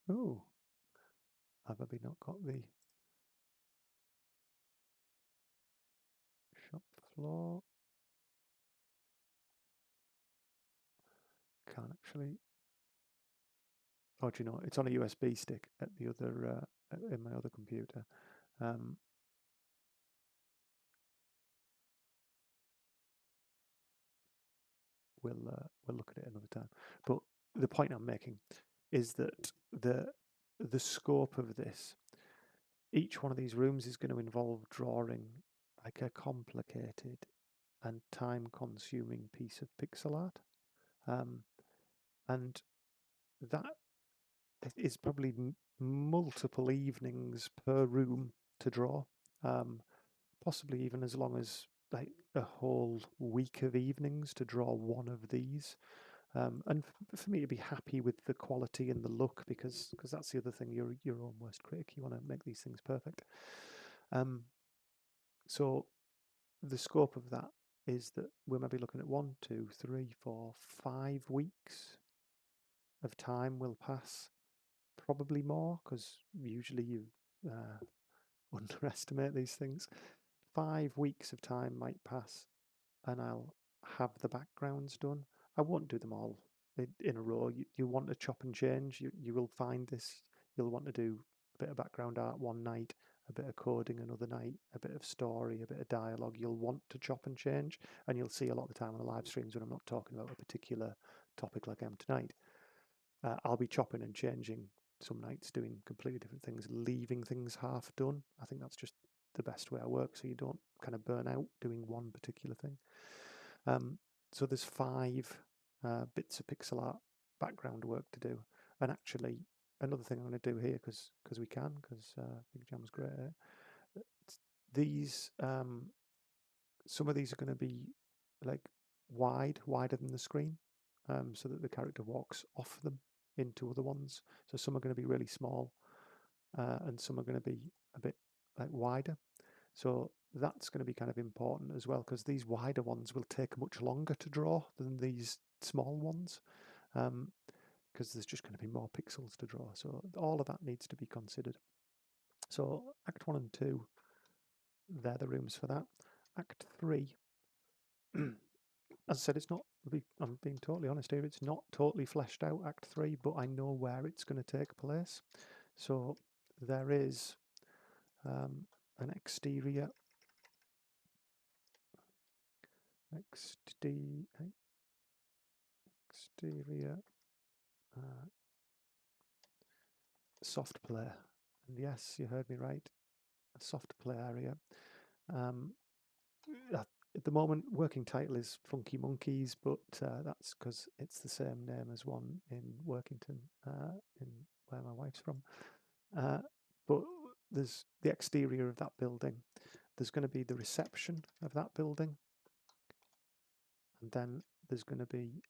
Oh, I've maybe not got the shop floor. Can't actually. Oh, do you know, it's on a USB stick at the other in my other computer. We'll look at it another time. But the point I'm making is that the scope of this, each one of these rooms is going to involve drawing like a complicated and time-consuming piece of pixel art, and that is probably multiple evenings per room to draw, possibly even as long as like a whole week of evenings to draw one of these. And for me to be happy with the quality and the look, because that's the other thing, you're your own worst critic. You want to make these things perfect. So the scope of that is that we're maybe looking at 1, 2, 3, 4, 5 weeks of time will pass, probably more, because usually you underestimate these things. 5 weeks of time might pass, and I'll have the backgrounds done. I won't do them all in a row. You want to chop and change. You will find this. You'll want to do a bit of background art one night, a bit of coding another night, a bit of story, a bit of dialogue. You'll want to chop and change, and you'll see a lot of the time on the live streams when I'm not talking about a particular topic like I am tonight. I'll be chopping and changing some nights, doing completely different things, leaving things half done. I think that's just the best way I work, so you don't kind of burn out doing one particular thing. So there's 5 bits of pixel art background work to do. And actually, another thing I'm going to do here, because we can, because Big Jam's great at it, these, some of these are going to be like wider than the screen, so that the character walks off them into other ones. So some are going to be really small, and some are going to be a bit like wider. So that's going to be kind of important as well, because these wider ones will take much longer to draw than these small ones, because there's just going to be more pixels to draw. So all of that needs to be considered. So Act 1 and 2, they're the rooms for that. Act 3, as I said, it's not, I'm being totally honest here, it's not totally fleshed out, Act 3, but I know where it's going to take place. So there is an exterior soft play, and yes, you heard me right, a soft play area. At the moment, working title is Funky Monkeys, but that's because it's the same name as one in Workington, in where my wife's from. But there's the exterior of that building. There's going to be the reception of that building, and then there's going to be,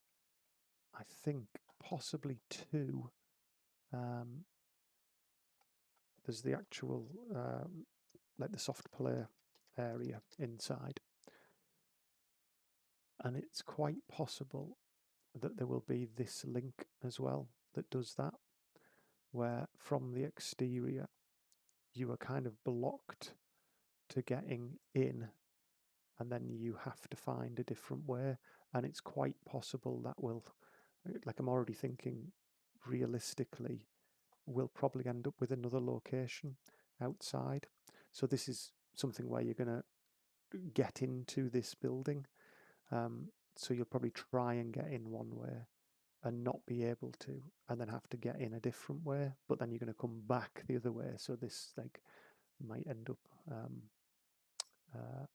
I think, possibly 2. There's the actual like the soft play area inside, and it's quite possible that there will be this link as well that does that, where from the exterior you are kind of blocked to getting in, and then you have to find a different way. And it's quite possible that will, like, I'm already thinking realistically, we'll probably end up with another location outside. So this is something where you're going to get into this building, So you'll probably try and get in one way and not be able to, and then have to get in a different way, but then you're going to come back the other way. So this like might end up uh,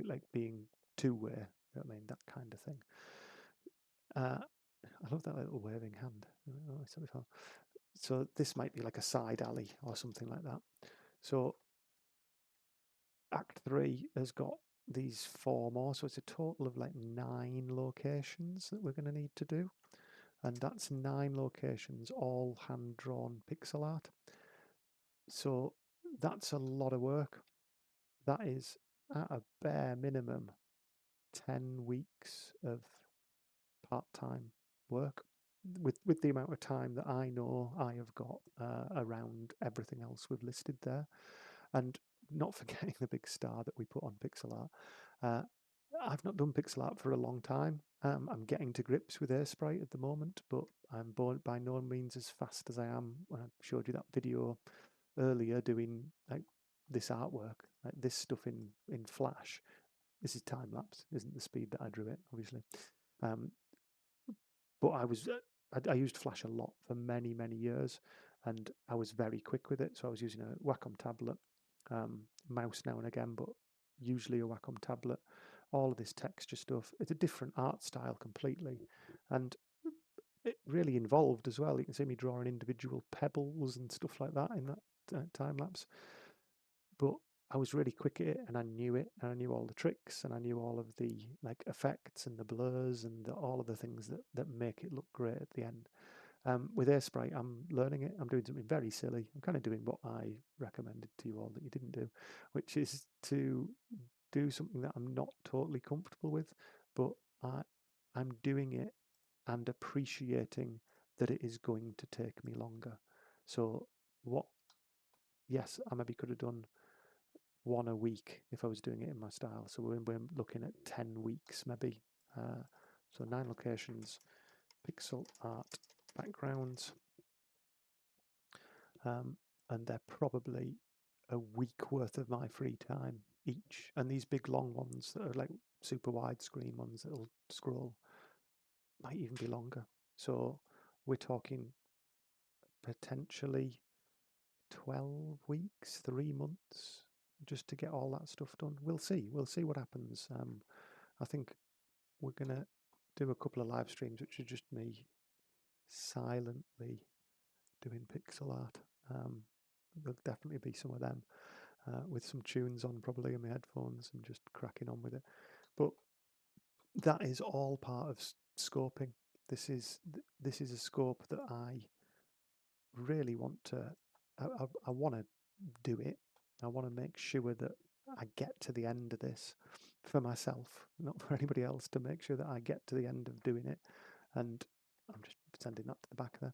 like being two-way. You know what I mean? That kind of thing. I love that little waving hand. Oh, so this might be like a side alley or something like that. So Act 3 has got these 4 more, so it's a total of like 9 locations that we're going to need to do. And that's 9 locations, all hand-drawn pixel art. So that's a lot of work. That is at a bare minimum 10 weeks of part-time work with the amount of time that I know I have got around everything else we've listed there. And not forgetting the big star that we put on pixel art. I've not done pixel art for a long time. I'm getting to grips with Airsprite at the moment, but I'm by no means as fast as I am when I showed you that video earlier doing like this artwork, like this stuff in Flash. This is time lapse, isn't the speed that I drew it, obviously. But I used Flash a lot for many years, and I was very quick with it. So I was using a Wacom tablet, mouse now and again, but usually a Wacom tablet. All of this texture stuff. It's a different art style completely, and it really involved as well. You can see me drawing individual pebbles and stuff like that in that time lapse. But I was really quick at it, and I knew it, and I knew all the tricks, and I knew all of the like effects and the blurs and all of the things that make it look great at the end. With Airsprite, I'm learning it. I'm doing something very silly. I'm kind of doing what I recommended to you all that you didn't do, which is to do something that I'm not totally comfortable with, but I'm doing it and appreciating that it is going to take me longer. So yes, I maybe could have done 1 a week if I was doing it in my style. So we're looking at 10 weeks maybe. So 9 locations, pixel art backgrounds, and they're probably a week worth of my free time each. And these big long ones that are like super widescreen ones that'll scroll might even be longer. So we're talking potentially 12 weeks, 3 months just to get all that stuff done. We'll see what happens. I think we're gonna do a couple of live streams which are just me silently doing pixel art. There'll definitely be some of them with some tunes on probably in my headphones and just cracking on with it. But that is all part of scoping. This is a scope that I really want to. I want to do it. I want to make sure that I get to the end of this for myself, not for anybody else, to make sure that I get to the end of doing it. And I'm just sending that to the back there.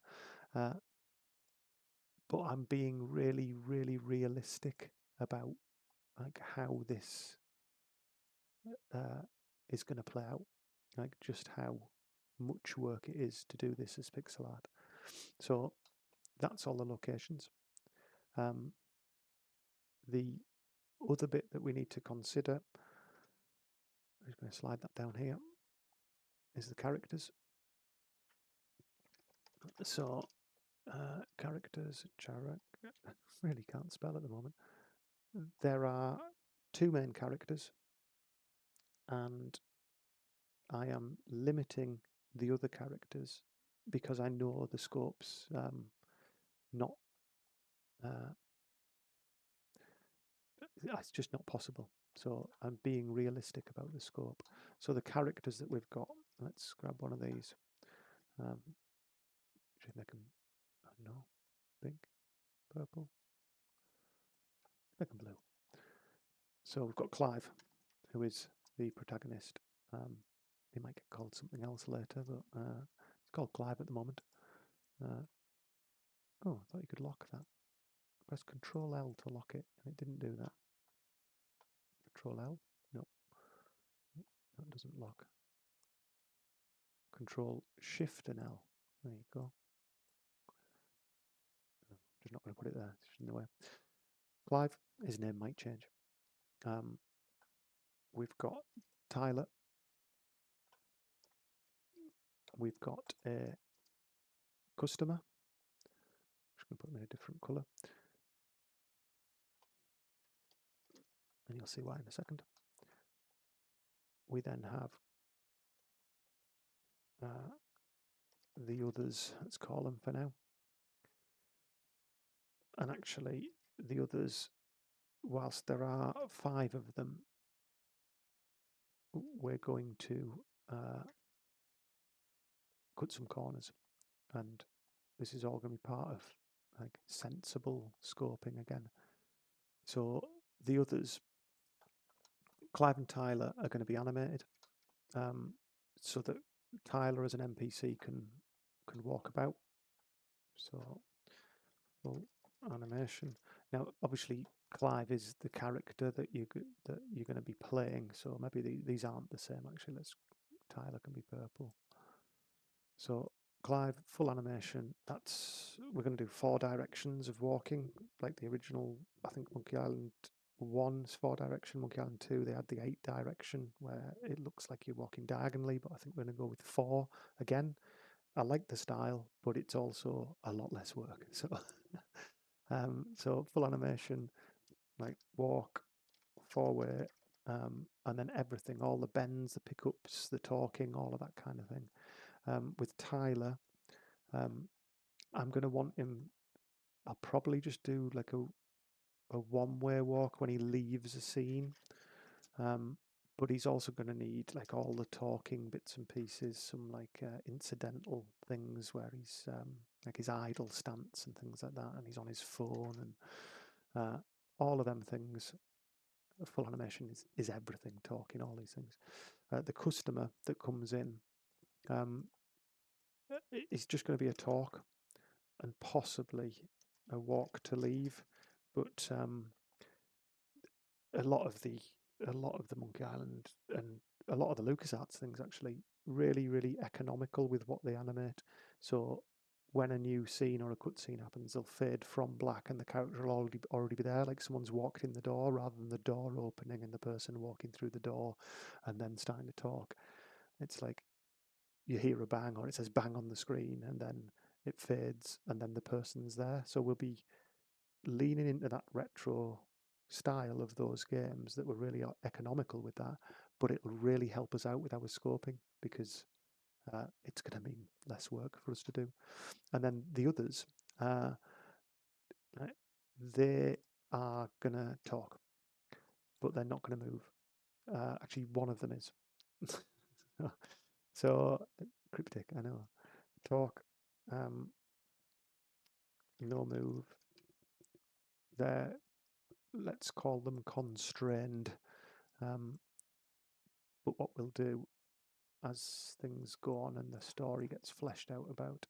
But I'm being really realistic about like how this is going to play out, like just how much work it is to do this as pixel art. So that's all the locations. The other bit that we need to consider, I'm just going to slide that down here, is the characters. So characters, really can't spell at the moment. There are 2 main characters, and I am limiting the other characters because I know the scope's not it's just not possible. So I'm being realistic about the scope. So the characters that we've got, let's grab one of these. Should make them, I don't know, pink, purple, make them blue. So we've got Clive, who is the protagonist. He might get called something else later, but it's called Clive at the moment. Oh, I thought you could lock that. Press Control L to lock it, and it didn't do that. Control L? No, that doesn't lock. Control Shift and L. There you go. No, just not going to put it there. It's just in the way. Clive, his name might change. We've got Tyler, we've got a customer. I'm just going to put them in a different colour, and you'll see why in a second. We then have the others, let's call them for now. And actually, the others, whilst there are 5 of them, we're going to cut some corners, and this is all going to be part of like sensible scoping again. So the others, Clive and Tyler, are going to be animated, so that Tyler as an NPC can walk about. So full animation. Now, obviously, Clive is the character that you're going to be playing, so maybe these aren't the same. Actually, Tyler can be purple. So Clive, full animation. We're going to do 4 directions of walking, like the original. I think Monkey Island 1's 4 direction. Monkey Island 2, they had the 8 direction where it looks like you're walking diagonally, but I think we're going to go with 4 again. I like the style, but it's also a lot less work. So, so full animation, like walk, forward, and then everything, all the bends, the pickups, the talking, all of that kind of thing. With Tyler, I'm going to want him. I'll probably just do like a one-way walk when he leaves a scene. But he's also going to need like all the talking bits and pieces, some like incidental things where he's like his idle stance and things like that, and he's on his phone and all of them things. Full animation is everything, talking, all these things. The customer that comes in is just going to be a talk and possibly a walk to leave, but a lot of the Monkey Island and a lot of the LucasArts things actually really economical with what they animate. So when a new scene or a cutscene happens, they'll fade from black and the character will already be there, like someone's walked in the door, rather than the door opening and the person walking through the door and then starting to talk. It's like you hear a bang, or it says bang on the screen, and then it fades and then the person's there. So we'll be leaning into that retro style of those games that were really economical with that, but it'll really help us out with our scoping because it's going to mean less work for us to do. And then the others, they are going to talk, but they're not going to move. Actually, one of them is. So cryptic, I know. Talk, no move. They're, let's call them constrained. But what we'll do as things go on and the story gets fleshed out about,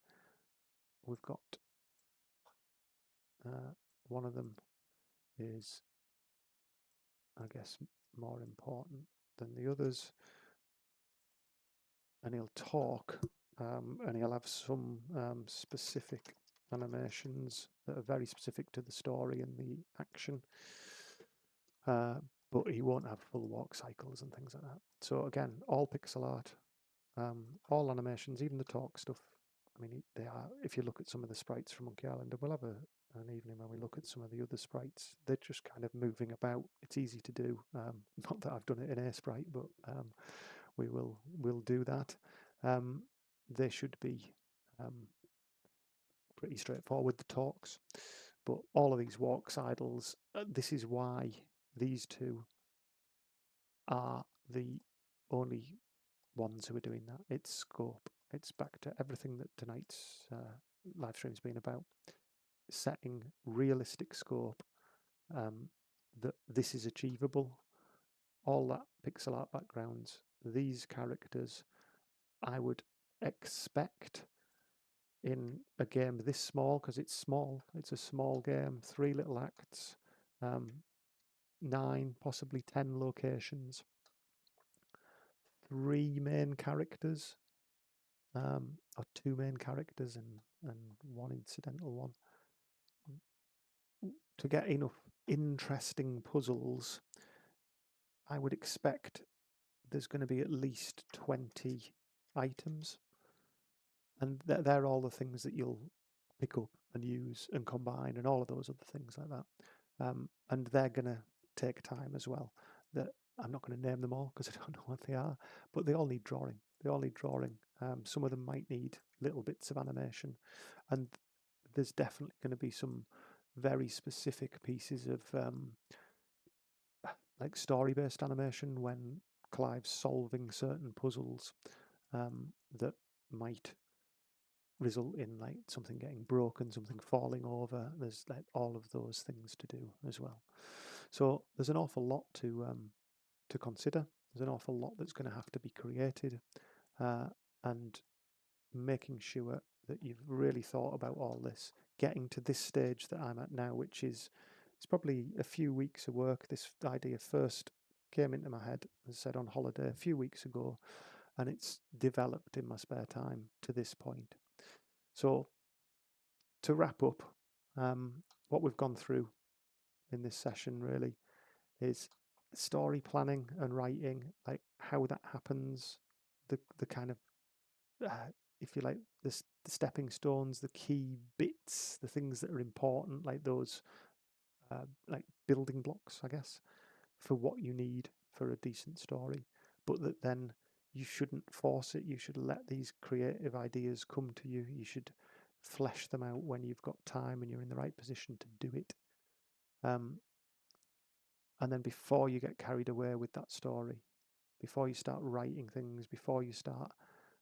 we've got one of them is, I guess, more important than the others, and he'll talk, and he'll have some specific animations that are very specific to the story and the action, but he won't have full walk cycles and things like that. So again, all pixel art, all animations, even the talk stuff. I mean, they are. If you look at some of the sprites from Monkey Island, and we'll have an evening where we look at some of the other sprites. They're just kind of moving about. It's easy to do. Not that I've done it in A Sprite, but we'll do that. They should be pretty straightforward, the talks, but all of these walks, idles. This is why these two are the only ones who are doing that. It's scope. It's back to everything that tonight's live stream's been about. Setting realistic scope, that this is achievable. All that pixel art backgrounds, these characters, I would expect in a game this small, because it's small, it's a small game, 3 little acts, 9, possibly 10 locations, 3 main characters, or 2 main characters and 1 incidental one. To get enough interesting puzzles, I would expect there's going to be at least 20 items. And they're all the things that you'll pick up and use and combine, and all of those other things like that. And they're going to take time as well. That I'm not going to name them all because I don't know what they are, but they all need drawing. They all need drawing. Some of them might need little bits of animation, and there's definitely going to be some very specific pieces of like story-based animation when Clive's solving certain puzzles that might result in like something getting broken, something falling over. There's like all of those things to do as well. So there's an awful lot to consider. There's an awful lot that's going to have to be created, and making sure that you've really thought about all this, getting to this stage that I'm at now, which is it's probably a few weeks of work. This idea first came into my head, as I said, on holiday a few weeks ago, and it's developed in my spare time to this point. So to wrap up, what we've gone through in this session really is story planning and writing, like how that happens, the kind of if you like the stepping stones, the key bits, the things that are important, like those like building blocks, I guess, for what you need for a decent story, but that then you shouldn't force it. You should let these creative ideas come to you. You should flesh them out when you've got time and you're in the right position to do it. And then before you get carried away with that story, before you start writing things, before you start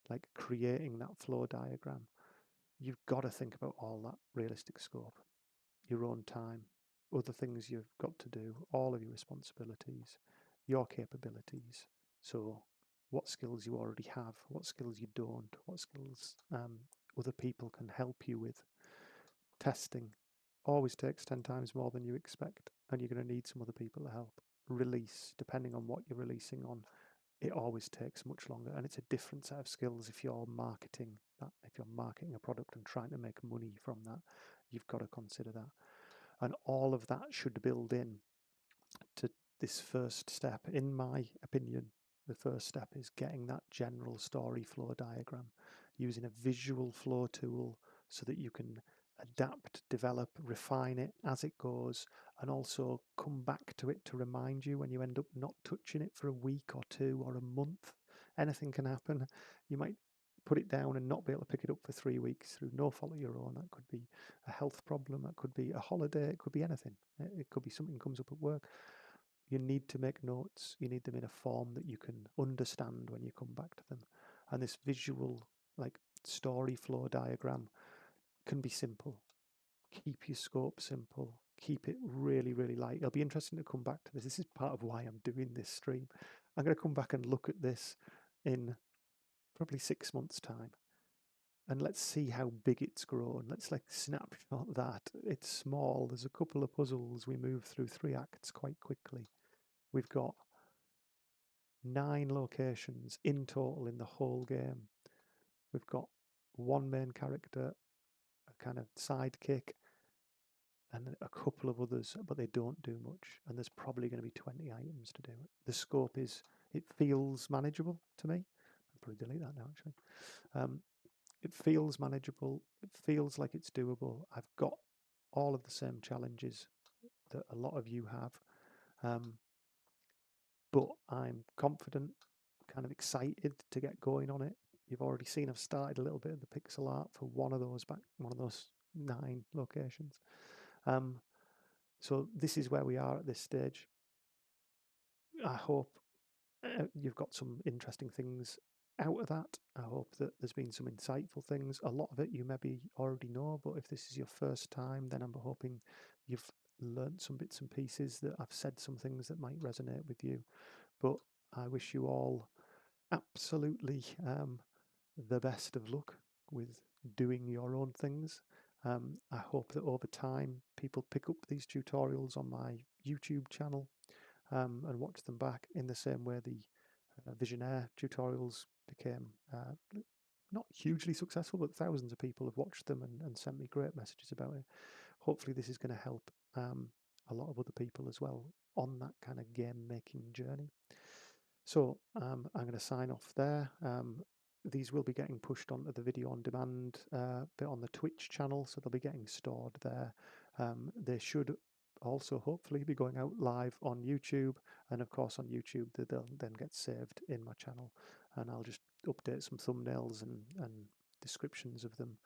like creating that flow diagram, you've got to think about all that realistic scope, your own time, other things you've got to do, all of your responsibilities, your capabilities. So, what skills you already have, what skills you don't, what skills other people can help you with. Testing always takes 10 times more than you expect, and you're going to need some other people to help. Release, depending on what you're releasing on, it always takes much longer, and it's a different set of skills if you're marketing that. If you're marketing a product and trying to make money from that, you've got to consider that. And all of that should build in to this first step. In my opinion, the first step is getting that general story flow diagram, using a visual flow tool so that you can adapt, develop, refine it as it goes, and also come back to it to remind you when you end up not touching it for a week or two or a month. Anything can happen. You might put it down and not be able to pick it up for 3 weeks through no fault of your own. That could be a health problem, that could be a holiday, it could be anything. It could be something comes up at work. You need to make notes. You need them in a form that you can understand when you come back to them. And this visual, like story flow diagram, can be simple. Keep your scope simple. Keep it really, really light. It'll be interesting to come back to this. This is part of why I'm doing this stream. I'm going to come back and look at this in probably 6 months' time. And let's see how big it's grown. Let's like snapshot that. It's small. There's a couple of puzzles. We move through 3 acts quite quickly. We've got 9 locations in total in the whole game. We've got 1 main character, a kind of sidekick, and a couple of others, but they don't do much. And there's probably going to be 20 items to do. The scope is, it feels manageable to me. I'll probably delete that now, actually. It feels manageable. It feels like it's doable. I've got all of the same challenges that a lot of you have. But I'm confident, kind of excited to get going on it. You've already seen I've started a little bit of the pixel art for one of those 9 locations. So this is where we are at this stage. I hope you've got some interesting things out of that. I hope that there's been some insightful things. A lot of it you maybe already know, but if this is your first time, then I'm hoping you've learnt some bits and pieces, that I've said some things that might resonate with you. But I wish you all absolutely the best of luck with doing your own things. I hope that over time people pick up these tutorials on my YouTube channel and watch them back in the same way the Visionaire tutorials became not hugely successful, but thousands of people have watched them and sent me great messages about it. Hopefully this is going to help a lot of other people as well on that kind of game making journey. So I'm going to sign off there. these will be getting pushed onto the video on demand bit on the Twitch channel, so they'll be getting stored there. They should also hopefully be going out live on YouTube, and of course on YouTube they'll then get saved in my channel, and I'll just update some thumbnails and descriptions of them.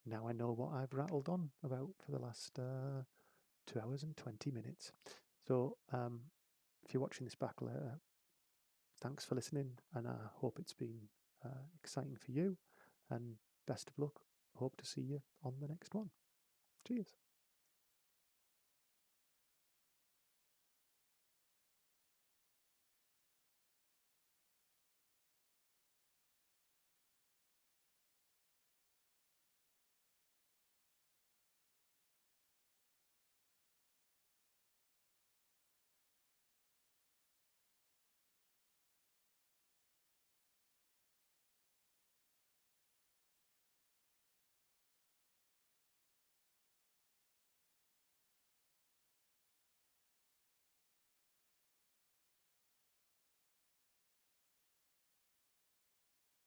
Now I know what I've rattled on about for the last 2 hours and 20 minutes. So if you're watching this back later, thanks for listening, and I hope it's been exciting for you, and best of luck. Hope to see you on the next one. Cheers.